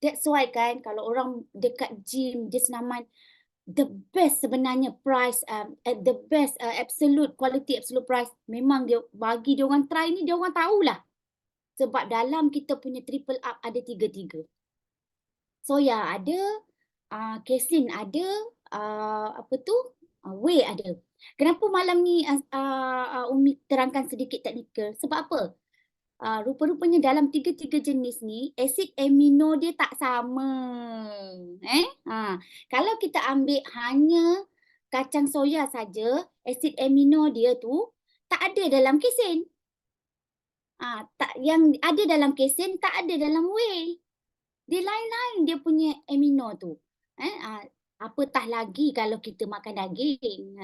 That's why kan kalau orang dekat gym, dia senaman the best sebenarnya price, the best absolute quality, absolute price. Memang dia bagi dia orang try ni, dia orang tahulah. Sebab dalam kita punya triple up ada 3. Soya ada, casein ada, whey ada. Kenapa malam ni Umi terangkan sedikit teknikal? Sebab apa? Rupa-rupanya dalam 3 jenis ni, asid amino dia tak sama. Kalau kita ambil hanya kacang soya saja, asid amino dia tu tak ada dalam casein. Yang ada dalam casein tak ada dalam whey. Dia lain-lain dia punya amino tu. Apatah lagi kalau kita makan daging.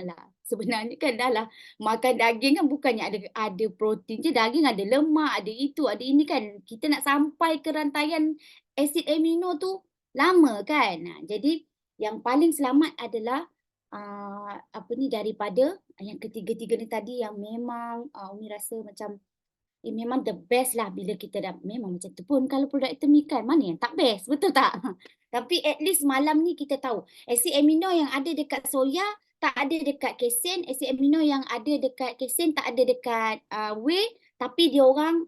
Sebenarnya kan makan daging kan bukannya ada protein je, daging ada lemak, ada itu, ada ini kan. Kita nak sampai ke rantaian asid amino tu lama kan. Jadi yang paling selamat adalah daripada yang ketiga-tiga ni tadi yang memang Umi rasa macam memang the best lah bila kita dah memang macam tu pun kalau produk atomic kan mana yang tak best, betul tak? Tapi at least malam ni kita tahu asid amino yang ada dekat soya tak ada dekat casein, asid amino yang ada dekat casein tak ada dekat whey, tapi dia orang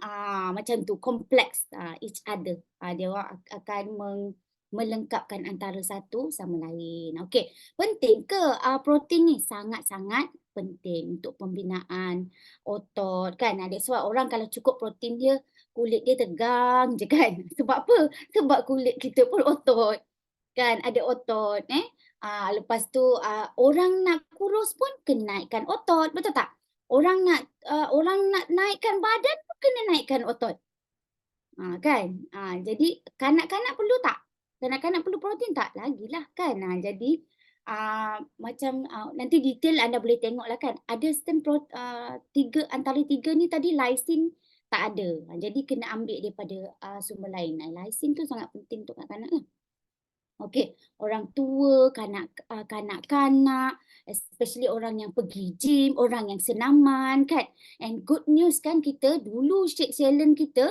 macam tu complex each other. Dia orang akan melengkapkan antara satu sama lain. Okey, penting ke protein ni? Sangat-sangat penting untuk pembinaan otot kan. That's why orang kalau cukup protein dia, kulit dia tegang je kan. Sebab apa? Sebab kulit kita pun otot. Kan ada otot lepas tu orang nak kurus pun kena naikkan otot, betul tak? Orang nak naikkan badan pun kena naikkan otot. Kan? Jadi kanak-kanak perlu tak? Kanak-kanak perlu protein tak? Lagilah kan. Jadi macam nanti detail anda boleh tengok lah kan. Ada antara tiga ni tadi lysine tak ada. Jadi kena ambil daripada sumber lain. Lysine tu sangat penting untuk kanak-kanak lah. Okey, orang tua, kanak-kanak, especially orang yang pergi gym, orang yang senaman kan. And good news kan kita dulu shake Cellen kita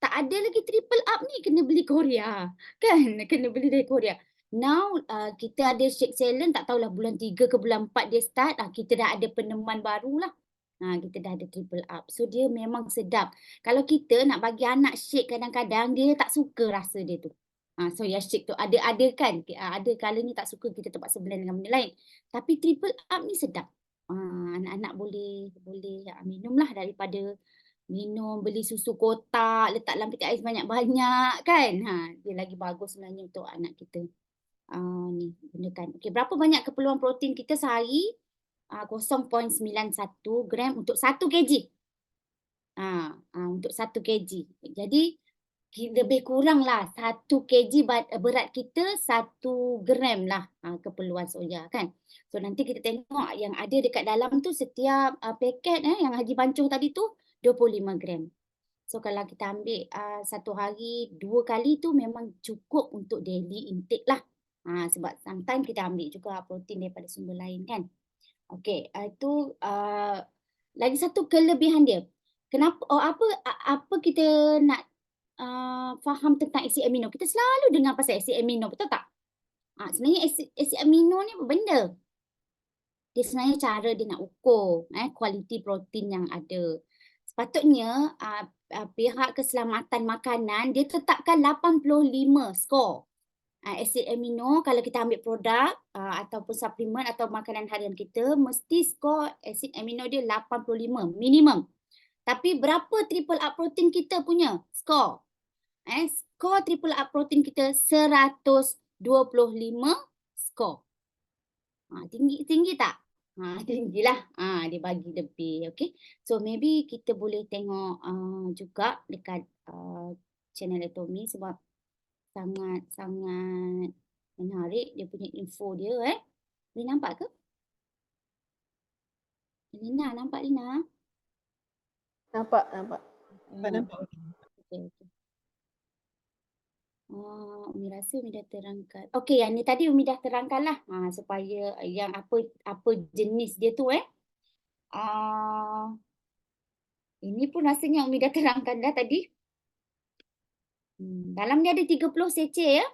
tak ada lagi triple up ni, kena beli Korea. Kan, kena beli dari Korea. Now kita ada shake Cellen, tak tahulah bulan 3 ke bulan 4 dia start, kita dah ada peneman baru lah. Kita dah ada triple up. So dia memang sedap. Kalau kita nak bagi anak shake kadang-kadang dia tak suka rasa dia tu. Soya shake tu ada kan, ada kalanya tak suka kita terpaksa blend dengan benda lain. Tapi triple up ni sedap. Anak-anak boleh minum lah daripada minum beli susu kotak, letak dalam peti ais banyak-banyak kan. Dia lagi bagus sebenarnya untuk anak kita. Ni gunakan. Okey, berapa banyak keperluan protein kita sehari? 0.91 gram untuk 1 kg. Untuk 1 kg. Jadi lebih kurang lah 1 kg berat kita 1 gram lah keperluan soya kan. So nanti kita tengok yang ada dekat dalam tu setiap paket yang Haji Bancuh tadi tu 25 gram. So kalau kita ambil satu hari 2 kali tu memang cukup untuk daily intake lah. Sebab sometimes kita ambil juga protein daripada sumber lain kan. Okey, itu lagi satu kelebihan dia. Kenapa apa kita nak faham tentang asid amino? Kita selalu dengar pasal asid amino, betul tak? Sebenarnya asid amino ni apa benda? Dia sebenarnya cara dia nak ukur kualiti protein yang ada. Sepatutnya pihak keselamatan makanan dia tetapkan 85 skor. Asid amino kalau kita ambil produk ataupun suplemen atau makanan harian kita mesti skor asid amino dia 85 minimum. Tapi berapa triple up protein kita punya skor? Skor triple up protein kita 125 skor. Tinggi tak? Tinggilah. Dia bagi lebih. Okay. So maybe kita boleh tengok juga dekat channel Atomy sebab sangat menarik dia punya info dia. Boleh nampak ke? Lina, nampak Lina? Nampak. Nampak. Okay. Umi rasa Umi dah terangkan. Okey, yang ni tadi Umi dah terangkan lah. Supaya yang apa jenis dia tu ini pun rasanya Umi dah terangkan dah tadi. Dalam dia ada 30 seceh ya.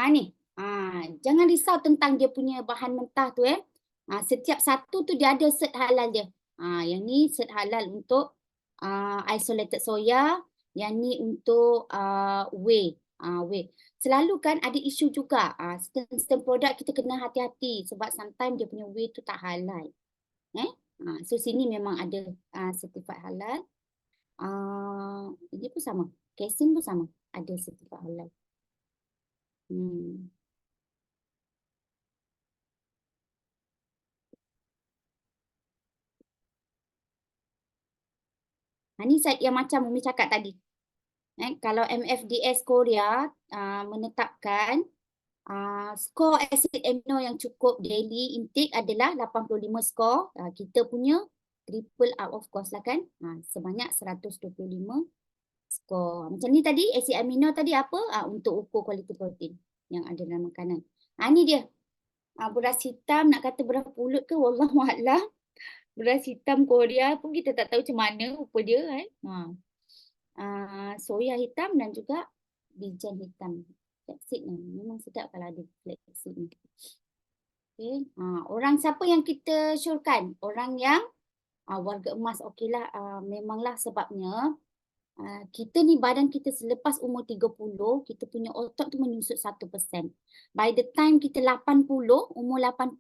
Ni. Jangan risau tentang dia punya bahan mentah tu setiap satu tu dia ada cert halal dia. Yang ni cert halal untuk isolated soya, yang ni untuk whey. Selalu kan ada isu juga sistem produk kita kena hati-hati sebab sometimes dia punya whey tu tak halal. So sini memang ada sertifikat halal. Ini pun sama. Casein pun sama. Ada sertifikat halal. Ini yang macam Umi cakap tadi. Kalau MFDS Korea menetapkan skor asid amino yang cukup daily intake adalah 85 skor. Kita punya triple up of course lah kan. Sebanyak 125 skor. Macam ni tadi, asid amino tadi apa? Untuk ukur kualiti protein yang ada dalam makanan. Ni dia. Beras hitam nak kata beras pulut ke wallahualam. Beras hitam Korea pun kita tak tahu macam mana rupa dia kan. Soya hitam dan juga bijan hitam. Flaxseed ni memang sedap kalau ada flaxseed ni. Okay. Orang siapa yang kita syorkan? Orang yang warga emas. Okeylah, memanglah sebabnya kita ni badan kita selepas umur 30, kita punya otot tu menyusut 1%. By the time kita 80, umur 80,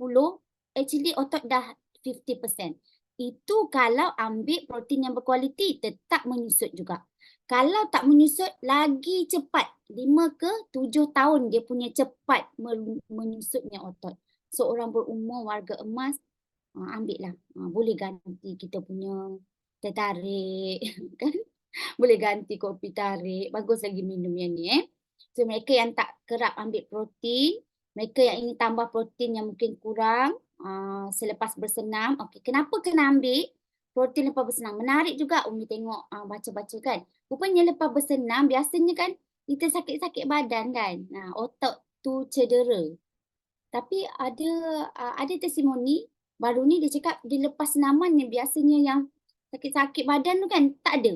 actually otot dah 50%. Itu kalau ambil protein yang berkualiti, tetap menyusut juga. Kalau tak menyusut, lagi cepat. 5 ke 7 tahun dia punya cepat menyusutnya otot. So orang berumur warga emas, ambil lah. Boleh ganti kita punya teh tarik kan? Boleh ganti kopi tarik. Bagus lagi minum yang ni. So mereka yang tak kerap ambil protein, mereka yang ingin tambah protein yang mungkin kurang selepas bersenam. Okey, kenapa kena ambil protein lepas bersenam? Menarik juga Umi tengok baca-baca kan. Rupanya lepas bersenam biasanya kan kita sakit-sakit badan kan. Otot tu cedera. Tapi ada testimoni baru ni dia cakap dia lepas senaman yang biasanya yang sakit-sakit badan tu kan tak ada.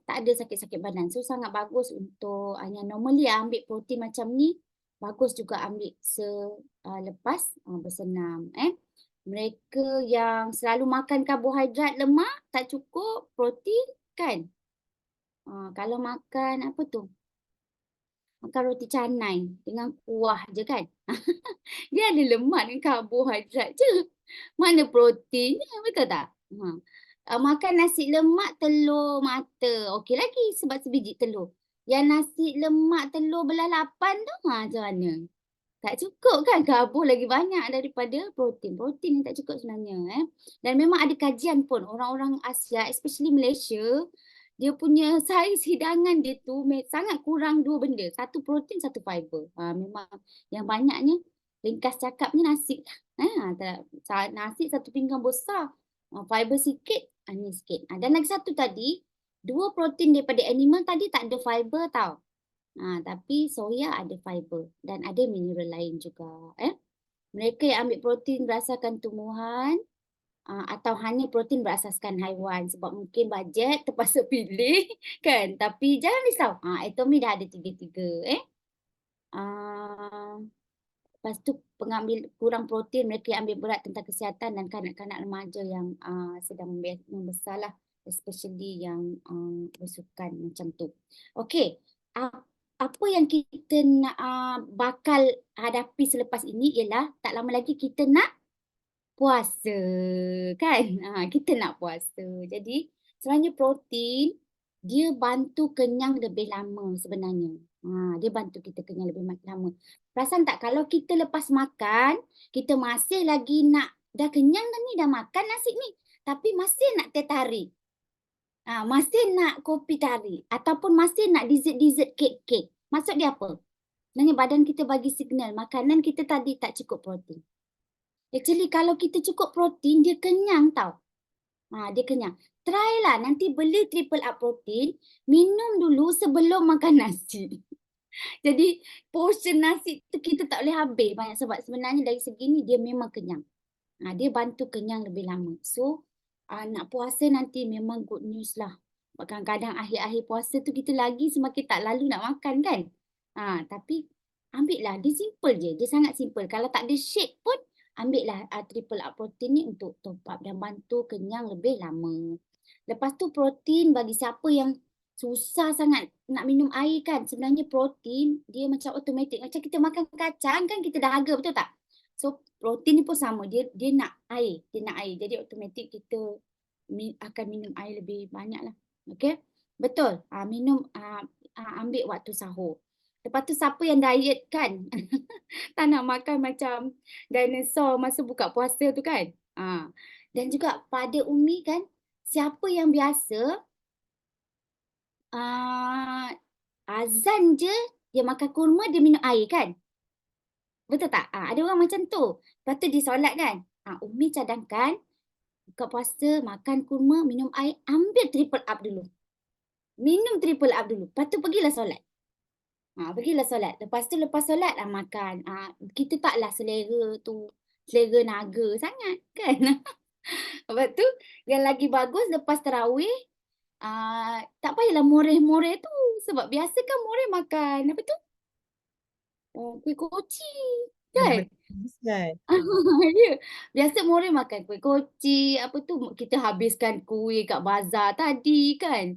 Tak ada sakit-sakit badan. So sangat bagus untuk yang normally ambil protein macam ni, bagus juga ambil selepas bersenam. Mereka yang selalu makan karbohidrat, lemak tak cukup protein kan. Kalau makan apa tu? Makan roti canai dengan kuah je kan. Dia ada lemak dan karbohidrat je. Mana proteinnya, betul tak? Makan nasi lemak telur mata. Okey lagi sebab sebiji telur. Yang nasi lemak telur belah 8 tu macam mana? Tak cukup kan? Karbo lagi banyak daripada protein. Protein yang tak cukup sebenarnya. Dan memang ada kajian pun orang-orang Asia, especially Malaysia, dia punya saiz hidangan dia tu sangat kurang 2 benda. Satu protein, satu fiber. Memang yang banyaknya ringkas cakapnya nasi. Nasi satu pinggan besar. Fiber sikit, ni sikit. Dan lagi satu tadi, 2 protein daripada animal tadi tak ada fiber tau. Tapi soya ada fiber dan ada mineral lain juga. Mereka yang ambil protein berdasarkan tumbuhan atau hanya protein berasaskan haiwan sebab mungkin bajet terpaksa pilih kan. Tapi jangan risau. Atomy dah ada 3-3. Lepas tu pengambil kurang protein, mereka yang ambil berat tentang kesihatan dan kanak-kanak remaja yang sedang membesar lah. Especially yang bersukan macam tu. Okey, apa yang kita nak bakal hadapi selepas ini ialah tak lama lagi kita nak puasa kan. Kita nak puasa. Jadi sebenarnya protein dia bantu kenyang lebih lama sebenarnya. Dia bantu kita kenyang lebih lama. Perasan tak kalau kita lepas makan, kita masih lagi nak, dah kenyang dah ni, dah makan nasi ni. Tapi masih nak teh tarik. Masih nak kopi tarik. Ataupun masih nak dessert-dessert kek-kek. Maksud dia apa? Sebenarnya badan kita bagi signal, makanan kita tadi tak cukup protein. Actually kalau kita cukup protein, dia kenyang tau. Dia kenyang. Try lah nanti beli triple up protein, minum dulu sebelum makan nasi. Jadi portion nasi tu kita tak boleh habis banyak sebab sebenarnya dari segi ni dia memang kenyang. Dia bantu kenyang lebih lama. So nak puasa nanti memang good news lah. Kadang-kadang akhir-akhir puasa tu kita lagi semakin tak lalu nak makan kan. Tapi ambil lah, dia simple je. Dia sangat simple. Kalau tak ada shake pun ambil lah triple up protein ni untuk top up dan bantu kenyang lebih lama. Lepas tu protein bagi siapa yang susah sangat nak minum air kan. Sebenarnya protein dia macam automatik. Macam kita makan kacang kan kita dahaga, betul tak? So protein ni pun sama. Dia nak air. Dia nak air. Jadi automatik kita akan minum air lebih banyak lah. Okay? Betul. Minum ambil waktu sahur. Lepas tu siapa yang diet kan. Tak nak makan macam dinosaur masa buka puasa tu kan. Dan juga pada Umi kan. Siapa yang biasa azan je dia makan kurma, dia minum air kan? Betul tak? Ada orang macam tu. Lepas tu dia solat kan? Umi cadangkan buka puasa, makan kurma, minum air, ambil triple up dulu. Minum triple up dulu. Lepas tu pergilah solat. Pergilah solat. Lepas tu lepas solat makan. Kita taklah selera tu selera naga sangat kan. Lepas tu yang lagi bagus lepas tarawih tak payahlah moreh-moreh tu. Sebab biasa kan moreh makan apa tu? Kuih koci kan? Kan? Ya. Biasa moreh makan kuih koci, apa tu kita habiskan kuih kat bazar tadi kan.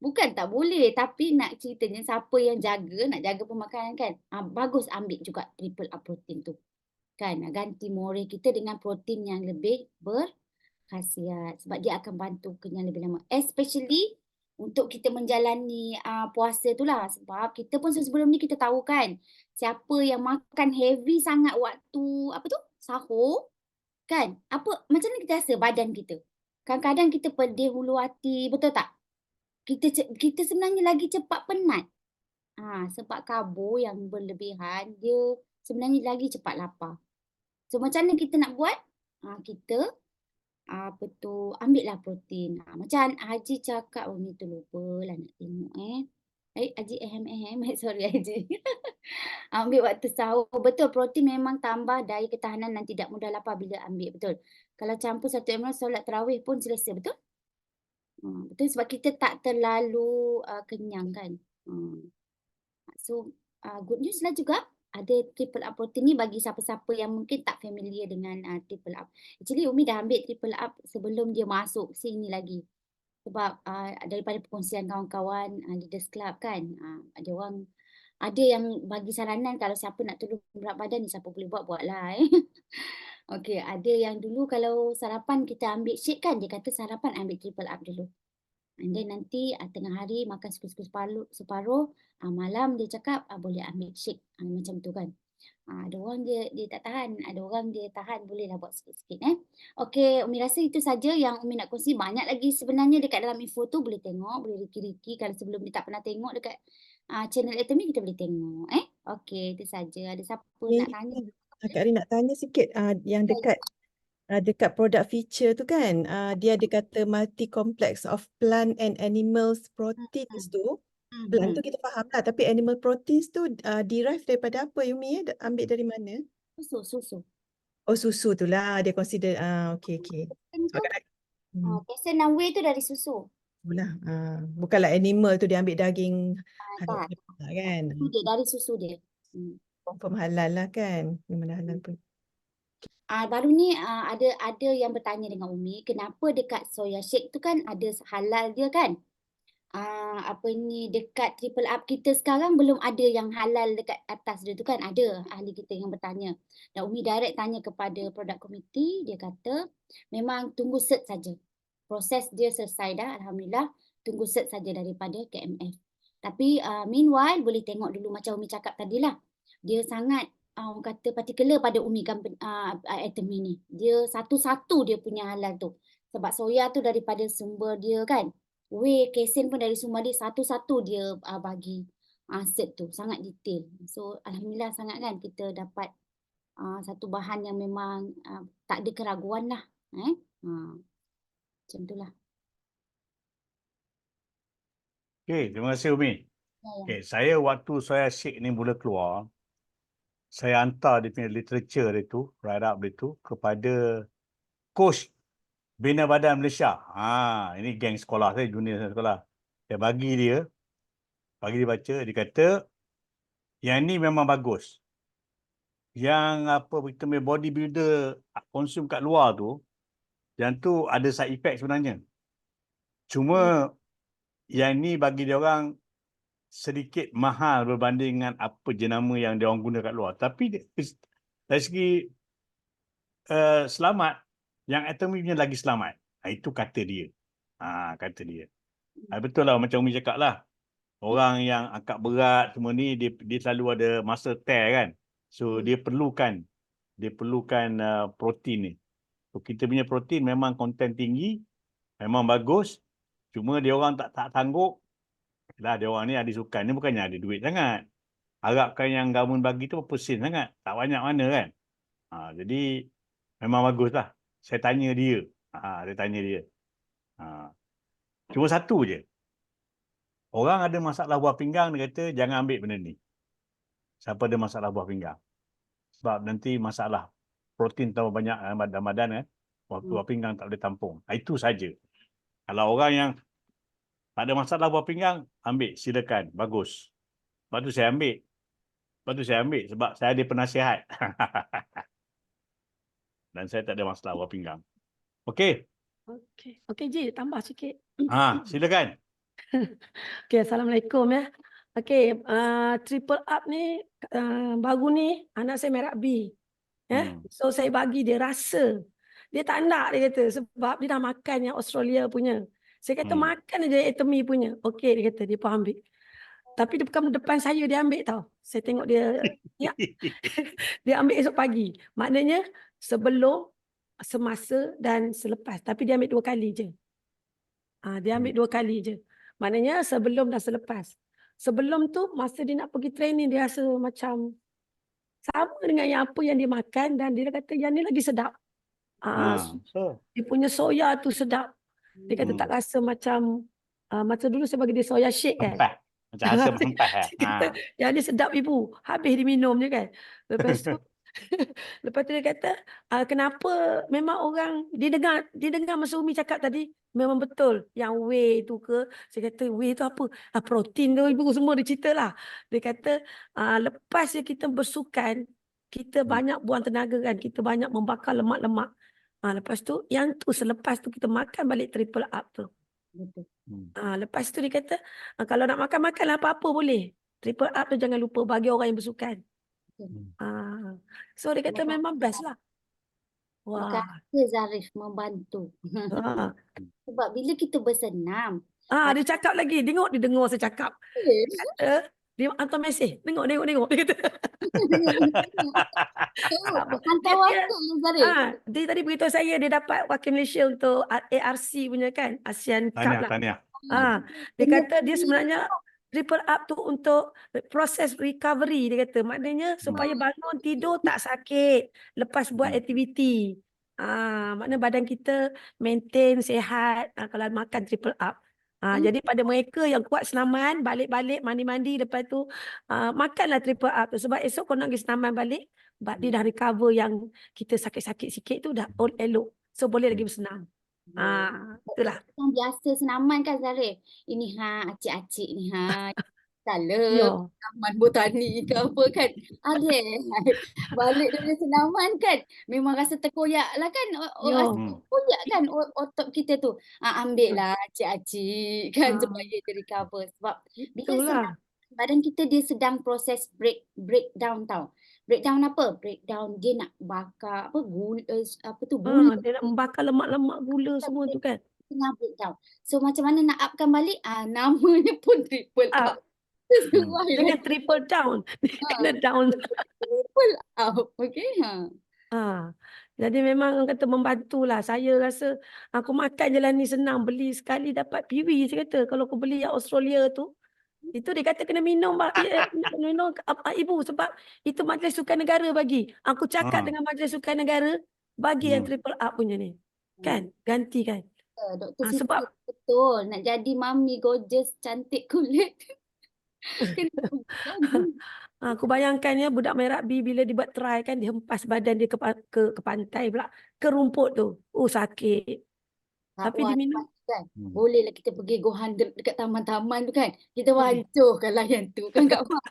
Bukan tak boleh, tapi nak ceritanya siapa yang jaga, nak jaga pemakanan kan. Bagus ambil juga triple up protein tu. Kan, ganti moreh kita dengan protein yang lebih berkhasiat. Sebab dia akan bantu kenyang lebih lama. Especially untuk kita menjalani puasa tu lah. Sebab kita pun sebelum ni kita tahu kan, siapa yang makan heavy sangat waktu apa tu sahur kan, apa macam mana kita rasa badan kita. Kadang-kadang kita pedih hulu hati, betul tak? Kita sebenarnya lagi cepat penat. Sebab karbo yang berlebihan dia sebenarnya lagi cepat lapar. So macam mana kita nak buat? Kita apa tu ambil lah protein. Macam Haji cakap, ni tu lupa lah nak tengok Haji sorry Haji. Ambil waktu sahur. Betul, protein memang tambah daya ketahanan dan tidak mudah lapar bila ambil. Betul. Kalau campur satu ml solat tarawih pun selesa. Betul? Betul, sebab kita tak terlalu kenyang kan. So good news lah juga. Ada triple up protein ni bagi siapa-siapa yang mungkin tak familiar dengan triple up. Actually Umi dah ambil triple up sebelum dia masuk sini lagi. Sebab daripada perkongsian kawan-kawan Leaders Club kan, ada yang bagi saranan kalau siapa nak turun berat badan ni siapa boleh buatlah. Okey, ada yang dulu kalau sarapan kita ambil shake kan, dia kata sarapan ambil triple up dulu. And then nanti tengah hari makan separuh, malam dia cakap boleh ambil shake macam tu kan. Ada orang dia tak tahan, ada orang dia tahan, bolehlah buat sikit-sikit Okey, Umi rasa itu saja yang Umi nak kongsi. Banyak lagi sebenarnya dekat dalam info tu, boleh tengok, boleh riki-riki kalau sebelum dia tak pernah tengok dekat channel Atomy kita boleh tengok Okey, itu saja. Ada siapa nak tanya? Kak Rin nak tanya sikit yang dekat produk feature tu kan, dia ada kata multi complex of plant and animals proteins tu. Plant tu kita faham lah, tapi animal proteins tu derive daripada apa Yumi ambil dari mana? Susu. Oh, susu tu lah dia consider. Okey. Casein dan whey tu dari susu. Itulah. Bukanlah animal tu dia ambil daging Tak. kan. Itu dia dari susu dia. Confirm halal lah kan. Memang halal pun. Baru ni ada yang bertanya dengan Umi, kenapa dekat soya shake tu kan ada halal dia kan? Dekat triple up kita sekarang belum ada yang halal dekat atas dia tu kan, ada ahli kita yang bertanya. Dan Umi direct tanya kepada product committee, dia kata memang tunggu cert saja. Proses dia selesai dah, alhamdulillah, tunggu cert saja daripada KMF. Tapi meanwhile boleh tengok dulu macam Umi cakap tadilah. Dia sangat orang kata particular pada Umi Atomy ni. Dia satu-satu dia punya halal tu. Sebab soya tu daripada sumber dia kan. Whey, casein pun dari sumber dia, satu-satu dia bagi set tu, sangat detail. So alhamdulillah sangat kan kita dapat satu bahan yang memang tak ada keraguan lah. Macam itulah. Okey, terima kasih Umi. Okey, saya waktu saya shake ni mula keluar, saya hantar dia punya literature dia tu, write up dia tu kepada coach Bina Badan Malaysia. Ini geng sekolah saya, junior saya sekolah. Saya bagi dia baca, dia kata yang ni memang bagus. Yang kita punya bodybuilder konsum kat luar tu, yang tu ada side effect sebenarnya. Cuma yang ni bagi dia orang sedikit mahal berbanding dengan apa jenama yang dia orang guna kat luar. Tapi dari segi selamat, yang Atomy punya lagi selamat. Itu kata dia. Kata dia. Betul lah macam Umi cakap lah. Orang yang angkat berat semua ni dia selalu ada muscle tear kan. So dia perlukan protein ni. So kita punya protein memang konten tinggi, memang bagus. Cuma dia orang tak sanggup. Lah dia orang ni ada sukan ni bukannya ada duit sangat. Harapkan yang government bagi tu berapa sen sangat. Tak banyak mana kan. Jadi memang bagus lah. Saya tanya dia. Cuma satu je. Orang ada masalah buah pinggang, dia kata jangan ambil benda ni. Siapa ada masalah buah pinggang. Sebab nanti masalah protein tambah banyak dalam badan buah pinggang tak boleh tampung. Itu saja. Kalau orang yang tak ada masalah buah pinggang, ambil, silakan, bagus. Sebab tu saya ambil. Sebab saya ada penasihat. Dan saya tak ada masalah buah pinggang. Okey. Okey Ji, tambah sikit. Silakan. Okey, Assalamualaikum ya. Okey, triple up ni baru ni anak saya main rugby. Ya. So saya bagi dia rasa. Dia tak nak, dia kata, sebab dia dah makan yang Australia punya. Saya kata makan aja Atomy punya. Okey, dia kata dia pun ambil. Tapi dia bukan depan saya dia ambil tau. Saya tengok dia ya. Dia ambil esok pagi. Maknanya sebelum, semasa dan selepas. Tapi dia ambil 2 kali je. Dia ambil 2 kali je. Maknanya sebelum dan selepas. Sebelum tu masa dia nak pergi training dia rasa macam sama dengan yang apa yang dia makan dan dia kata yang ni lagi sedap. Dia punya soya tu sedap. Dia kata tak rasa macam masa dulu saya bagi dia soya shake kan. Empah. Macam rasa mempah. Dia kata, yang ni sedap ibu. Habis dia minum je kan. Lepas tu lepas tu dia kata kenapa memang orang dia dengar masa Umi cakap tadi memang betul yang whey tu ke. Saya kata whey tu apa? Protein tu ibu semua dia cerita lah. Dia kata lepas je kita bersukan kita banyak buang tenaga kan. Kita banyak membakar lemak-lemak. Lepas tu yang tu selepas tu kita makan balik triple up tu. Lepas tu dia kata kalau nak makan apa-apa boleh. Triple up tu jangan lupa bagi orang yang bersukan. So dia kata memang best lah. Bukan Wah. Zarif membantu. Ah. Sebab bila kita bersenam. Dia cakap lagi. Dia dengar saya cakap. Kata, dia hantar mesej. Tengok. Dia kata. Hantar waktu Zarif. Dia tadi beritahu saya dia dapat wakil Malaysia untuk ARC punya kan. ASEAN Cup lah. Tahniah. Dia kata dia sebenarnya triple up tu untuk proses recovery dia kata. Maknanya supaya bangun tidur tak sakit lepas buat aktiviti. Maknanya badan kita maintain sihat kalau makan triple up. Jadi pada mereka yang kuat senaman, balik-balik mandi-mandi lepas tu makanlah triple up tu. Sebab esok kau nak pergi senaman balik, dia dah recover yang kita sakit-sakit sikit tu dah elok. So boleh lagi bersenam. Itulah. Yang biasa senaman kan Zarif. Ini acik-acik ni Kala taman botani ke apa kan. Ada balik dari senaman kan. Memang rasa terkoyak lah kan. Terkoyak kan otot kita tu. Ambil lah acik-acik kan supaya dia recover. Sebab bila senam badan kita dia sedang proses breakdown tau. Breakdown apa? Breakdown dia nak bakar gula. Dia nak membakar lemak-lemak gula semua tu kan. Tengah breakdown. So macam mana nak upkan balik? Namanya pun triple up. Dengan triple down. Kena down. Triple up. Okay. Jadi memang orang kata membantulah. Saya rasa aku makan je lah ni senang. Beli sekali dapat piwi. Saya kata kalau aku beli yang Australia tu. Itu dia kata kena minum minum ibu sebab itu Majlis Sukan Negara bagi. Aku cakap dengan Majlis Sukan Negara bagi yang triple up punya ni. Kan? Ganti kan? Doktor Siti sebab betul. Nak jadi mami gorgeous cantik kulit. Aku bayangkan ya budak main rugby bila dibuat try kan dia hempas badan dia ke pantai pula. Ke rumput tu. Sakit. Tapi diminum. Kan? Bolehlah kita pergi Go 100 dekat taman-taman tu kan. Kita hancurkanlah yang tu kan Kak Mak.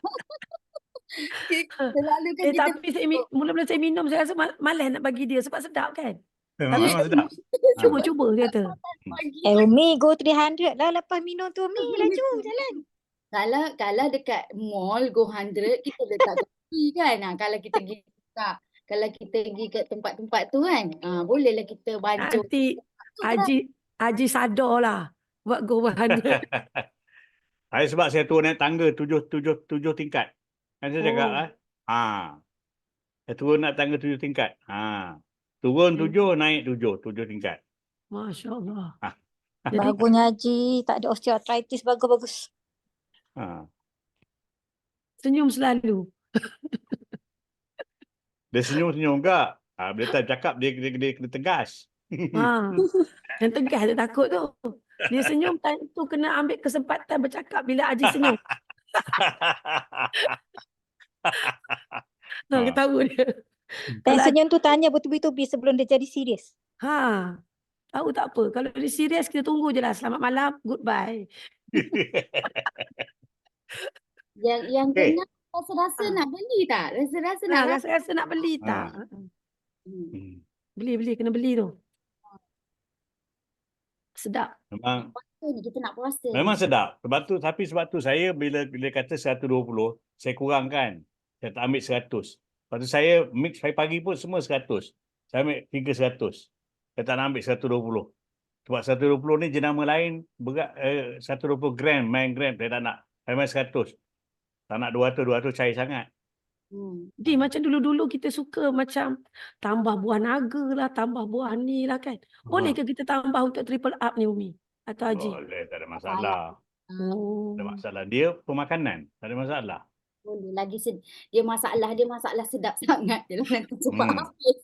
Selalu kan kita tapi mula-mula saya minum saya rasa malas nak bagi dia sebab sedap kan. Memang sedap. Cuba dia kata. Umi go 300 lah lepas minum tu Umi laju jalan. Kalau dekat mall Go 100 kita letak kopi kan. Kalau kita pergi kalau kita pergi ke tempat-tempat tu kan. Bolehlah kita bancuh. Nanti Haji sadar lah buat Go 100. Sebab saya turun naik tangga 7 tingkat. Kan saya cakap saya turun naik tangga 7 tingkat. Turun 7 naik 7 tingkat. Masya Allah. Bagusnya Haji, tak ada osteoarthritis, bagus-bagus. Senyum selalu. Dia senyum-senyum enggak. Bila tak cakap dia kena tegas. Yang tegas dia takut tu. Dia senyum time tu kena ambil kesempatan bercakap bila Haji senyum. Ha. Ketawa dia. Time Kalau senyum tu tanya bertubi-tubi sebelum dia jadi serius. tahu tak apa. Kalau dia serius kita tunggu je lah. Selamat malam, goodbye. Yang Okey. kena rasa-rasa Ah. nak beli tak? Rasa-rasa nak rasa. Rasa-rasa nak beli tak? Hmm. Beli, kena beli tu. Sedap. Memang Puasa ni kita nak puasa ni. memang sedap. Sebab tu saya bila kata 120, saya kurangkan. Saya tak ambil 100. Lepas tu saya mix pagi pun semua 100. Saya ambil 300. Saya tak nak ambil 120. Sebab 120 ni jenama lain berat 120 gram, main gram. Saya tak nak. Saya main 100. Tak nak 200 cair sangat. Di macam dulu-dulu kita suka macam tambah buah naga lah, tambah buah ni lah kan. Boleh ke kita tambah untuk triple up ni Umi? Atau Haji? Boleh, tak ada masalah. Oh. Tak ada masalah. Dia pemakanan. Tak ada masalah. Boleh lagi dia masalah sedap sangat je lah nanti cepat Hmm. habis.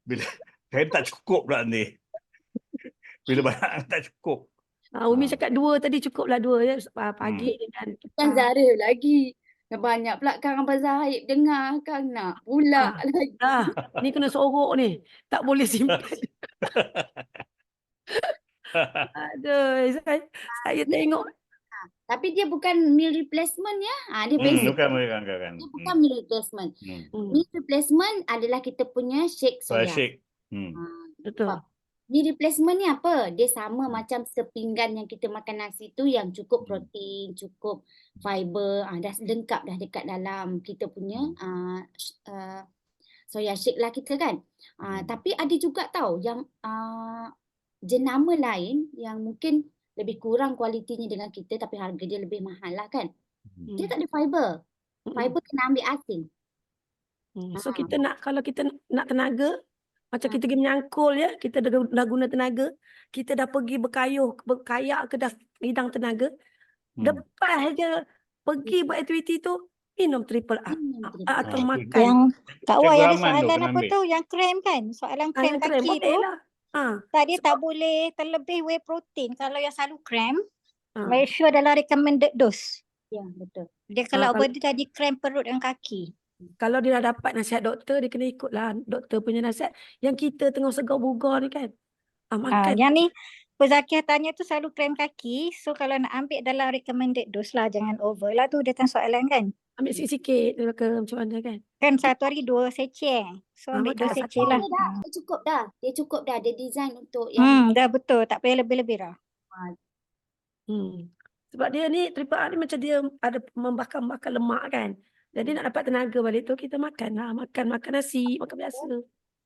Bila saya tak cukup pula ni. Bila banyak tak cukup. Umi cakap 2 tadi cukup lah 2 ya. Pagi dengan Kan Zara lagi. Banyak pula Kang Abang Zahid dengar Kang nak pula lagi. Ni kena sorok ni. Tak boleh simpan. Aduh, saya tengok. Tapi dia bukan meal replacement ya. Dia beza. Bukan. Dia bukan meal replacement. Hmm. Meal replacement adalah kita punya shake Soya soya. shake. Betul. Meal replacement ni apa? Dia sama macam sepinggan yang kita makan nasi tu yang cukup protein, cukup fiber, dah lengkap dah dekat dalam kita punya soya shake lah kita kan. Tapi ada juga tahu yang jenama lain yang mungkin lebih kurang kualitinya dengan kita tapi harga dia lebih mahal lah kan. Dia tak ada fiber. Fiber kena ambil asing. So kita nak, kalau kita nak tenaga, macam kita pergi menyangkul ya, kita dah guna tenaga, kita dah pergi berkayak ke dah hidang tenaga, lepas je pergi buat aktiviti tu, minum triple up atau makan. Yang Kak Wai ada Cikgu Rahman tu soalan kena apa ambil. tu? Yang krem kan? Soalan krem Yang krem kaki boleh tu. lah. Tak, dia tak boleh terlebih whey protein. Kalau yang selalu krem, make Ha. sure dalam recommended dose. Ya, betul. Dia kalau kalau- over dia jadi krem perut dan kaki. Kalau dia dah dapat nasihat doktor, dia kena ikutlah doktor punya nasihat. Yang kita tengah segar bugar ni kan. Makan. Yang ni Pezakiah tanya tu selalu krem kaki. So kalau nak ambil dalam recommended dose lah. Jangan over lah tu dia tanya soalan kan. Ambil sikit-sikit dia ke macam mana kan. Kan satu hari 2 seceh. So ambil 2 makan seceh lah. Dia cukup dah. Dia cukup dah. Dia design untuk yang Dah betul. Tak payah lebih-lebih dah. Sebab dia ni triple R ni macam dia ada membakar lemak kan. Jadi nak dapat tenaga balik tu kita makan lah. Makan nasi, makan biasa.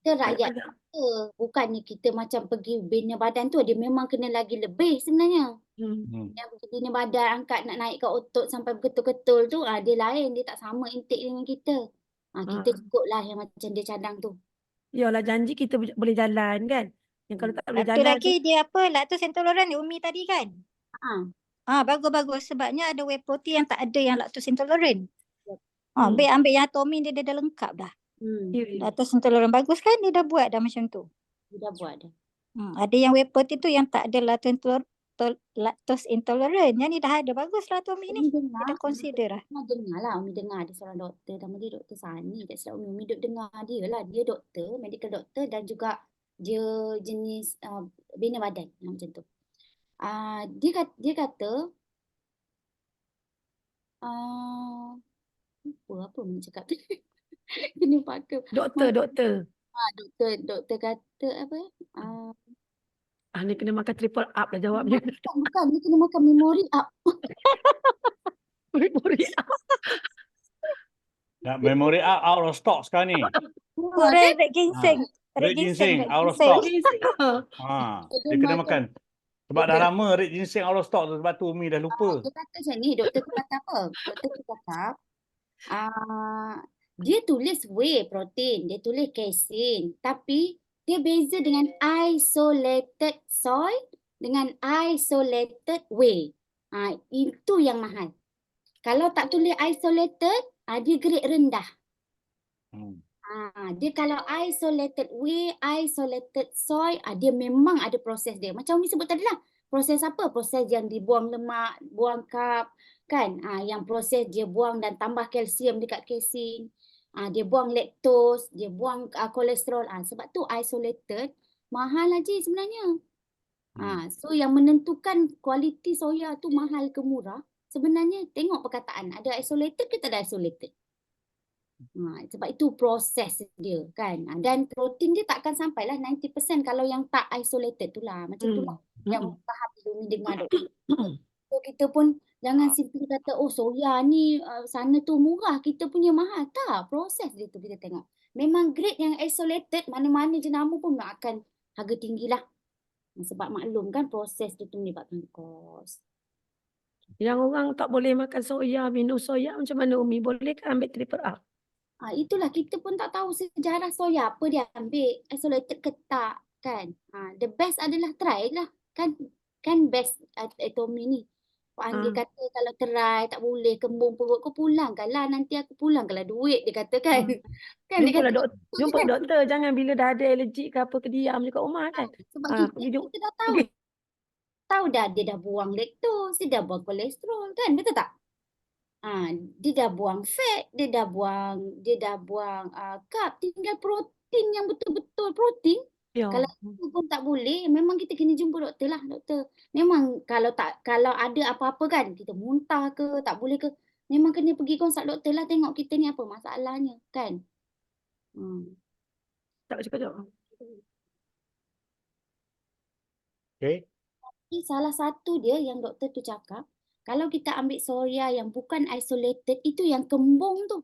kita rakyat kita. Bukannya kita macam pergi bina badan tu. Dia memang kena lagi lebih sebenarnya. Yang pergi bina badan angkat nak naikkan otot sampai betul-betul tu. Dia lain. Dia tak sama intake dengan kita. Kita cukup lah yang macam dia cadang tu. Yalah janji kita boleh jalan kan. Yang kalau tak boleh Satu jalan lagi dia apa? Lactose intolerant ni Umi tadi kan? Bagus-bagus. Sebabnya ada whey protein yang tak ada yang lactose intolerant. Ambil yang Atomin dia dah lengkap dah. Lactose intolerant bagus kan? Dia dah buat dah macam tu. Dia dah buat dah. Ada yang whey protein tu yang tak ada lactose intolerant. Yang ni dah ada. Bagus lah Atomin ni. Kita consider lah. Dengar lah. Umi dengar ada seorang doktor. Nama dia Dr. Sani. Tak silap Umi duk dengar dia lah. Dia doktor, medical doctor dan juga dia jenis bina badan. Macam tu. Dia kata apa Umi cakap tu? Kena pakai. Doktor. Doktor kata apa? Ni kena makan triple up lah jawabnya. Bukan. Dia kena makan memory up. Memory up. Nak memory up out of stock sekarang ni. Red ginseng. Red ginseng out of stock. Dia kena makan. Sebab dah lama red ginseng out of stock tu. Sebab tu Umi dah lupa. Dia kata macam ni. Doktor tu kata apa? Doktor tu cakap dia tulis whey protein. Dia tulis casein. Tapi dia beza dengan isolated soy dengan isolated whey. Itu yang mahal. Kalau tak tulis isolated, dia grade rendah. Dia kalau isolated whey, isolated soy, dia memang ada proses dia. Macam Umi sebut tadi lah. Proses apa? Proses yang dibuang lemak, buang karb, kan? Yang proses dia buang dan tambah kalsium dekat casing. Dia buang laktos, dia buang kolesterol. Sebab tu isolated mahal Haji sebenarnya. So yang menentukan kualiti soya tu mahal ke murah, sebenarnya tengok perkataan, ada isolated ke tak ada isolated. Sebab itu proses dia kan. Dan protein dia takkan sampailah 90% kalau yang tak isolated tu lah. Macam tu lah yang tahap Umi dengar doktor. So kita pun jangan simply kata oh soya ni sana tu murah, kita punya mahal. Tak, proses dia tu kita tengok. Memang grade yang isolated mana-mana jenama pun akan harga tinggi lah. Sebab maklum kan proses dia tu menyebabkan kos. Yang orang tak boleh makan soya, minum soya macam mana Umi? Boleh kan ambil triple up? Itulah kita pun tak tahu sejarah soya apa dia ambil isolated ke tak kan. The best adalah try lah kan best Tommy ni. Pak Anggi kata kalau try tak boleh kembung perut kau pulangkanlah, nanti aku pulangkanlah duit dia kata kan. Kan dia kata Jumpa doktor, jangan bila dah ada alergi ke apa ke diam je kat rumah kan. Sebab kita dah tahu dah dia dah buang laktos, dia dah buang kolesterol kan, betul tak? Dia dah buang fat, dia dah buang karb, tinggal protein yang betul-betul protein. Ya. Kalau itu pun tak boleh, memang kita kena jumpa doktor lah, doktor. Memang kalau ada apa-apa kan, kita muntah ke, tak boleh ke, memang kena pergi konsult doktor lah, tengok kita ni apa masalahnya kan. Tak cakap. Okay. Salah satu dia yang doktor tu cakap, kalau kita ambil soya yang bukan isolated, itu yang kembung tu.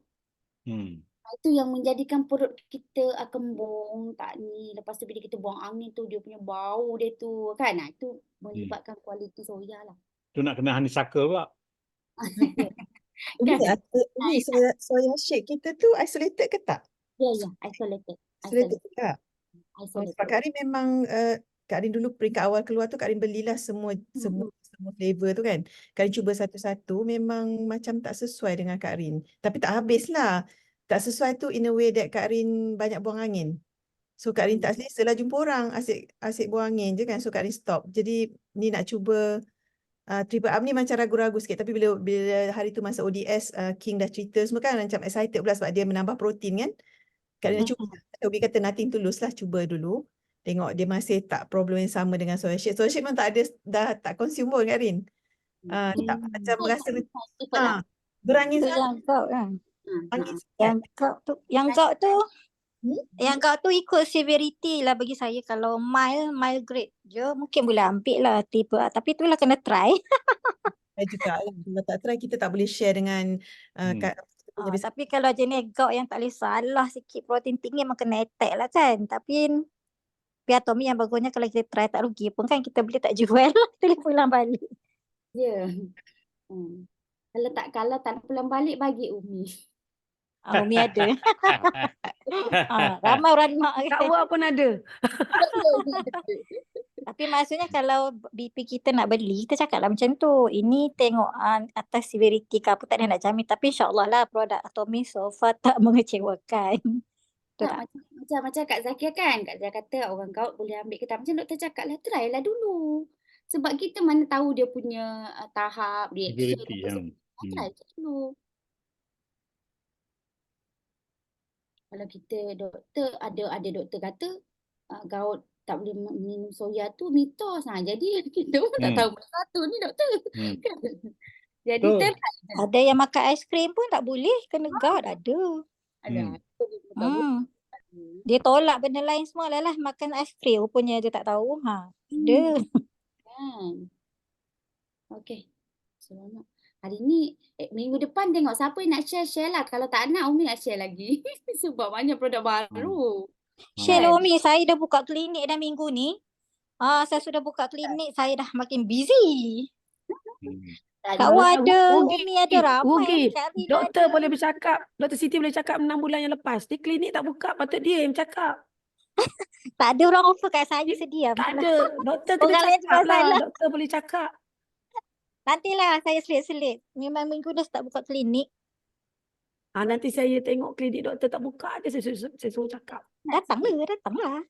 Itu yang menjadikan perut kita kembung, tak ni. Lepas tu bila kita buang angin tu, dia punya bau dia tu kan. Itu menyebabkan kualiti soya lah. Tu nak kena honeysuckle pula. Ni soya shake kita tu isolated ke tak? Ya, isolated. Isolated ke tak? Isolated. Sebab Kak Rin memang Kak Rin dulu peringkat awal keluar tu Kak Rin belilah semua flavor tu kan. Kak Rin cuba satu-satu, memang macam tak sesuai dengan Kak Rin. Tapi tak habis lah. Tak sesuai tu in a way that Kak Rin banyak buang angin. So Kak Rin tak selesa lah jumpa orang, asyik buang angin je kan. So Kak Rin stop. Jadi ni nak cuba triple up ni macam ragu-ragu sikit. Tapi bila hari tu masa ODS, King dah cerita semua kan, macam excited pula sebab dia menambah protein kan. Kak Rin nak cuba. Obi kata nothing to lose lah, cuba dulu. Tengok dia masih tak problem yang sama dengan soya shake. Soya shake memang tak ada, dah tak consume pun Kak Rin. Tak macam rasa berangin sangat. Yang kau kan. Angin Yang kau tu ikut severity lah bagi saya. Kalau mild grade je mungkin boleh ambil lah tipe. Tapi itulah kena try. Saya juga lah. Kalau tak try kita tak boleh share dengan tapi kalau jenis gout yang tak boleh salah sikit, protein tinggi memang kena attack lah kan. Tapi biar Tommy yang bagusnya kalau kita try tak rugi pun kan, kita beli tak jual. Kita boleh pulang balik. Ya. Kalau tak pulang balik bagi Umi. Umi ada. Ramai orang nak kan. Tak buat pun ada. Tapi maksudnya kalau BP kita nak beli, kita cakap lah macam tu. Ini tengok atas severity ke apa, tak ada nak jamin. Tapi insyaAllah lah produk Atomy so far tak mengecewakan. Macam Kak Zakia kan. Kak Zakia kata orang gout boleh ambil ke tak. Macam doktor cakap lah, try lah dulu. Sebab kita mana tahu dia punya tahap, reaction. Try dulu. Kalau kita doktor, ada doktor kata gout tak boleh minum soya tu mitos. Jadi kita pun tak tahu satu ni doktor. Jadi ada yang makan aiskrim pun tak boleh, kena gout ada. Dia tolak benda lain semua lah makan aiskrim rupanya dia tak tahu. Ada. Okey. Selamat. Hari ni minggu depan tengok siapa yang nak share lah. Kalau tak nak Umi nak share lagi. Sebab banyak produk baru. Share lah Umi, saya dah buka klinik dah minggu ni. Saya sudah buka klinik, saya dah makin busy. Kawan ada, Umi ada ramai. Doktor boleh bercakap, Dr. Siti boleh cakap 6 bulan yang lepas. Di klinik tak buka, patut dia yang cakap. Tak ada orang offer kat saya sedia. Tak ada, doktor kena cakap lah. Doktor boleh cakap. Nantilah saya selit-selit. Memang minggu dah start buka klinik. Nanti saya tengok klinik doktor tak buka, ada saya suruh cakap. Datanglah.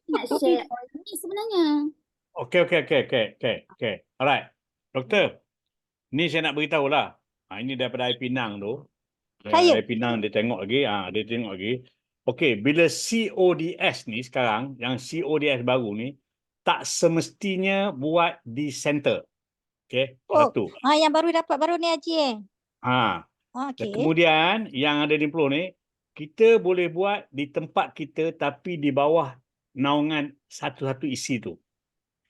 Nak share ni sebenarnya. Okey. Alright. Doktor, ni saya nak beritahu lah. Ini daripada air Pinang tu. Saya. Air Pinang dia tengok lagi. Dia tengok lagi. Okey, bila CODS ni sekarang, yang CODS baru ni, tak semestinya buat di center. Okey, satu. Yang baru dapat baru ni Haji Dan Okey. kemudian yang ada di Pulau ni, kita boleh buat di tempat kita tapi di bawah naungan satu-satu isi tu.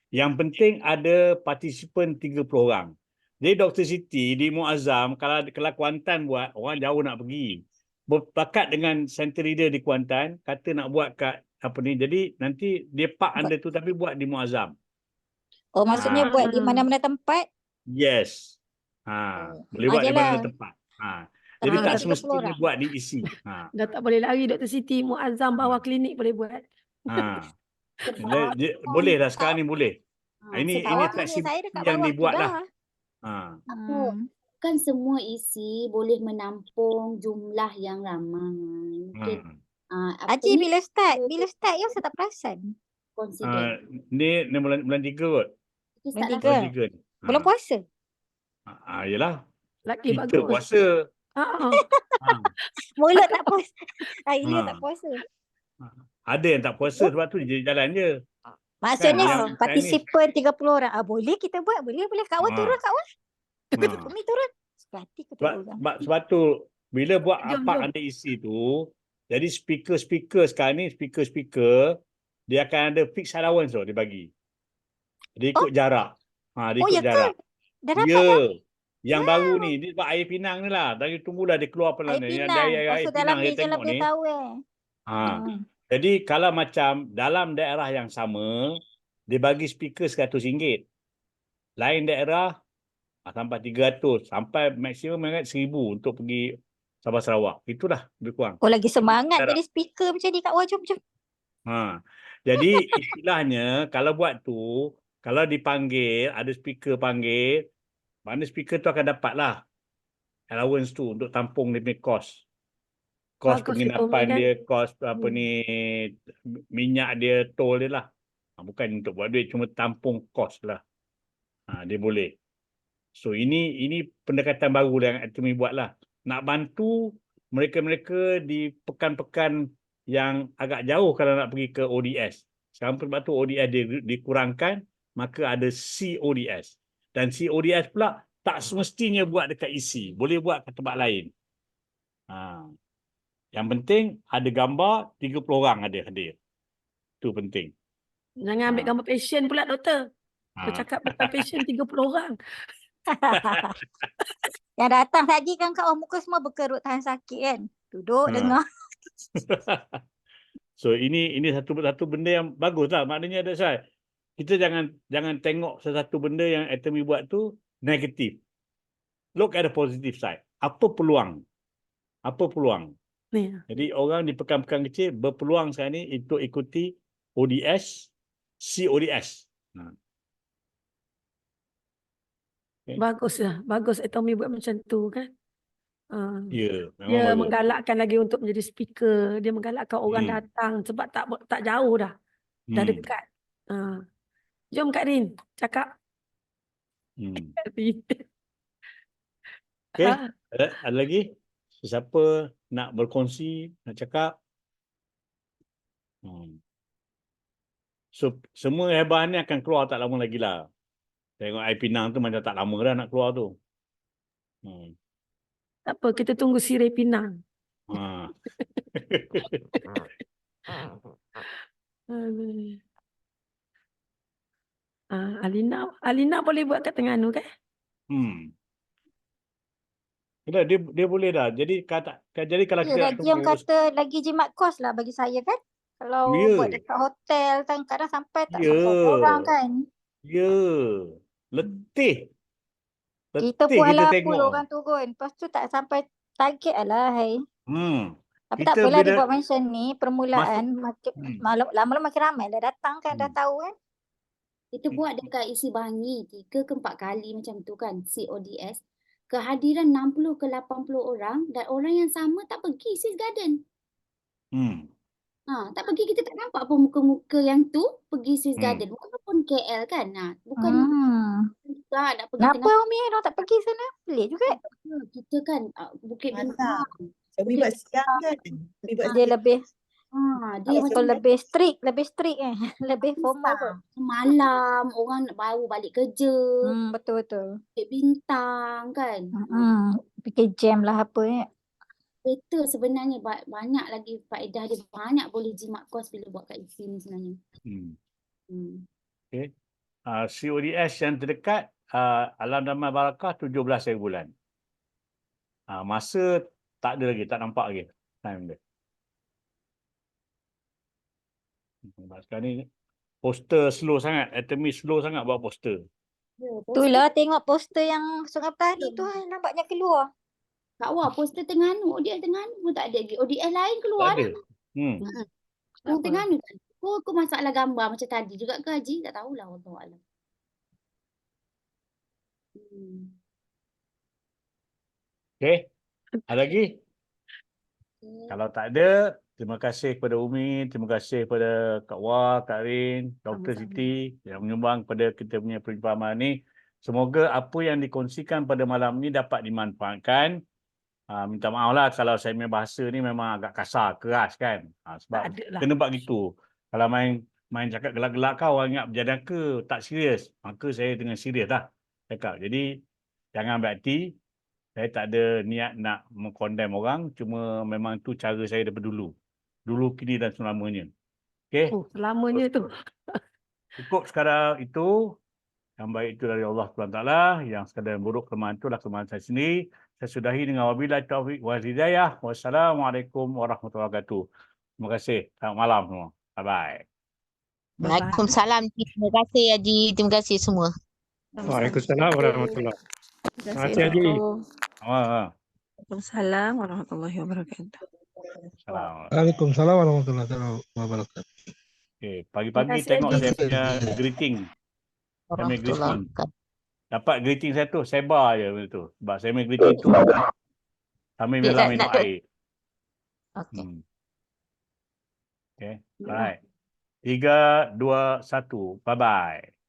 Yang penting ada partisipan 30 orang. Jadi Dr. Siti di Muazzam, kalau Kuantan buat, orang jauh nak pergi. Berpakat dengan center leader di Kuantan, kata nak buat kat apa ni. Jadi nanti dia park anda tu tapi buat di Muazzam. Maksudnya buat di mana-mana tempat? Yes. Boleh buat di mana tempat. Jadi tak Sampai 30 semestinya orang. buat diisi. Dah tak boleh lari Dr. Siti. Muazzam bawah klinik boleh buat. Boleh dah sekarang ni boleh. Ini Sekawan flexibility saya dekat yang bawah tu dibuat lah. Kan semua isi boleh menampung jumlah yang ramai. Mungkin Haji bila start ya saya tak perasan. consider. Ni bulan 3 kot. Itu start Bulan lah. tiga. Bulan puasa. Yelah. Laki Kita bagus. puasa. Mulut tak puasa. Ini tak puasa. Ada yang tak puasa sebab tu dia jalan je. Maksudnya yang partisipan 30 orang. Boleh kita buat. Boleh. Kawan turun kawan. Kami turun. Berarti kita orang. Sebab tu bila buat apa anda isi tu, jadi speaker sekarang ni, speaker dia akan ada fixed allowance tu dia bagi. Dia ikut jarak. Dia ikut jarak. Dah dapat dah. Yang baru ni, dia buat air Pinang ni lah. Dari tunggulah dia keluar pelan. Air Yang Pinang. air Pasal dalam Pinang ni dia je lah tengok boleh ni. tahu Jadi kalau macam dalam daerah yang sama, dia bagi speaker RM100. Lain daerah sampai 300, sampai maksimum 1,000 untuk pergi Sabah Sarawak. Itulah lebih kurang. Lagi semangat jadi speaker macam ni kat wajah macam. Jadi istilahnya kalau buat tu, kalau dipanggil, ada speaker panggil, mana speaker tu akan dapat lah allowance tu untuk tampung dia punya kos. Kos penginapan dia, kos apa ni, minyak dia, tol dia lah. Bukan untuk buat duit, cuma tampung kos lah. Dia boleh. So ini pendekatan baru yang Atomy buat lah. Nak bantu mereka-mereka di pekan-pekan yang agak jauh kalau nak pergi ke ODS. Sekarang sebab tu ODS dikurangkan, maka ada CODS. Dan CODS pula tak semestinya buat dekat isi. Boleh buat kat tempat lain. Yang penting ada gambar, 30 orang ada hadir. Itu penting. Jangan ambil gambar passion pula doktor. Bercakap tentang passion 30 orang. Yang datang tadi kan kat orang muka semua berkerut tahan sakit kan. Duduk dengar. So ini satu benda yang bagus lah. Maknanya ada saya. Kita jangan tengok sesuatu benda yang Atomy buat tu negatif. Look at the positive side. Apa peluang? Jadi orang di pekan-pekan kecil berpeluang sekarang ni untuk ikuti ODS, CODS. Baguslah. Bagus Atomy buat macam tu kan. Dia bagus. Menggalakkan lagi untuk menjadi speaker. Dia menggalakkan orang datang sebab tak jauh dah. Dah dekat. Jom Kak Rin cakap. Okay. Ada lagi? Siapa nak berkongsi, nak cakap? So semua hebat ni akan keluar tak lama lagi lah. Tengok air Pinang tu macam tak lama dah nak keluar tu. Tak apa, kita tunggu sirih Pinang. Alina boleh buat kat Terengganu kan? Dia boleh dah. Jadi kalau kita Lagi yang kata lagi jimat kos lah bagi saya kan. Kalau buat dekat hotel kan kadang sampai tak sampai orang kan. Letih. Kita pun alah 10 orang turun. Lepas tu tak sampai target lah. Tapi tak apalah dia buat macam ni. Permulaan lama-lama makin ramai dah datang kan. Dah tahu kan. Kita buat dekat Isi Bangi 3 ke 4 kali macam tu kan. CODS. Kehadiran 60 ke 80 orang dan orang yang sama tak pergi Sis Garden. Tak pergi kita tak nampak pun muka-muka yang tu pergi Swiss Hmm. Garden. Walaupun KL kan. Bukan juga nak pergi Kenapa tengah Umi orang tak pergi sana? Pelik juga. kita kan Bukit Malam. Bintang. Umi buat siang kan? Umi buat Dia siang. lebih Dia Kalau macam lebih strict lebih formal kot. malam orang baru balik kerja. Betul. Bukit Bintang kan. Fikir jam lah apa ya. Better sebenarnya banyak lagi faedah dia, banyak boleh jimat kos bila buat kat sini sebenarnya. Okay. CODS yang terdekat Alam Damai Barakah 17 hari bulan. Masa tak ada lagi, tak nampak lagi time dia. Sekarang ni poster slow sangat, Atomy slow sangat buat poster. Itulah tengok poster yang Sungai Petani tu nampaknya keluar. Tak wah, poster Terengganu, ODL Terengganu pun tak ada lagi. ODL lain Tak keluar ada. dah. Terengganu kan. Aku masalah gambar macam tadi juga ke Haji? Tak tahulah, wallahualam. Okay. Ada lagi? Kalau tak ada, terima kasih kepada Umi, terima kasih kepada Kak Wah, Kak Rin, Dr. Siti yang menyumbang kepada kita punya perjumpaan malam ni. Semoga apa yang dikongsikan pada malam ni dapat dimanfaatkan. Minta maaf lah kalau saya punya bahasa ni memang agak kasar, keras kan. Sebab kena buat gitu. Kalau main cakap gelak-gelak kau orang ingat berjadan ke, tak serius. Maka saya dengan serius lah cakap. Jadi jangan ambil hati. Saya tak ada niat nak mengkondem orang. Cuma memang tu cara saya daripada dulu. Dulu, kini dan selamanya. Okay? Selamanya tu. Cukup sekarang itu. Yang baik itu dari Allah SWT. Yang sekadar yang buruk kelemahan itulah kelemahan saya sendiri. Saya sudahi dengan wabillahi taufiq wal hidayah. Wassalamualaikum warahmatullahi wabarakatuh. Terima kasih. Selamat malam semua. Bye-bye. Waalaikumsalam. Terima kasih Haji. Terima kasih semua. Waalaikumsalam warahmatullahi wabarakatuh. Terima kasih Haji. Waalaikumsalam warahmatullahi wabarakatuh. Waalaikumsalam warahmatullahi wabarakatuh. Okay, pagi-pagi tengok saya punya greeting. Saya punya greeting. Dapat greeting saya tu, sebar je benda tu. Sebab saya punya greeting tu sambil minum air. Okay. Alright. 3, 2, 1. Bye-bye.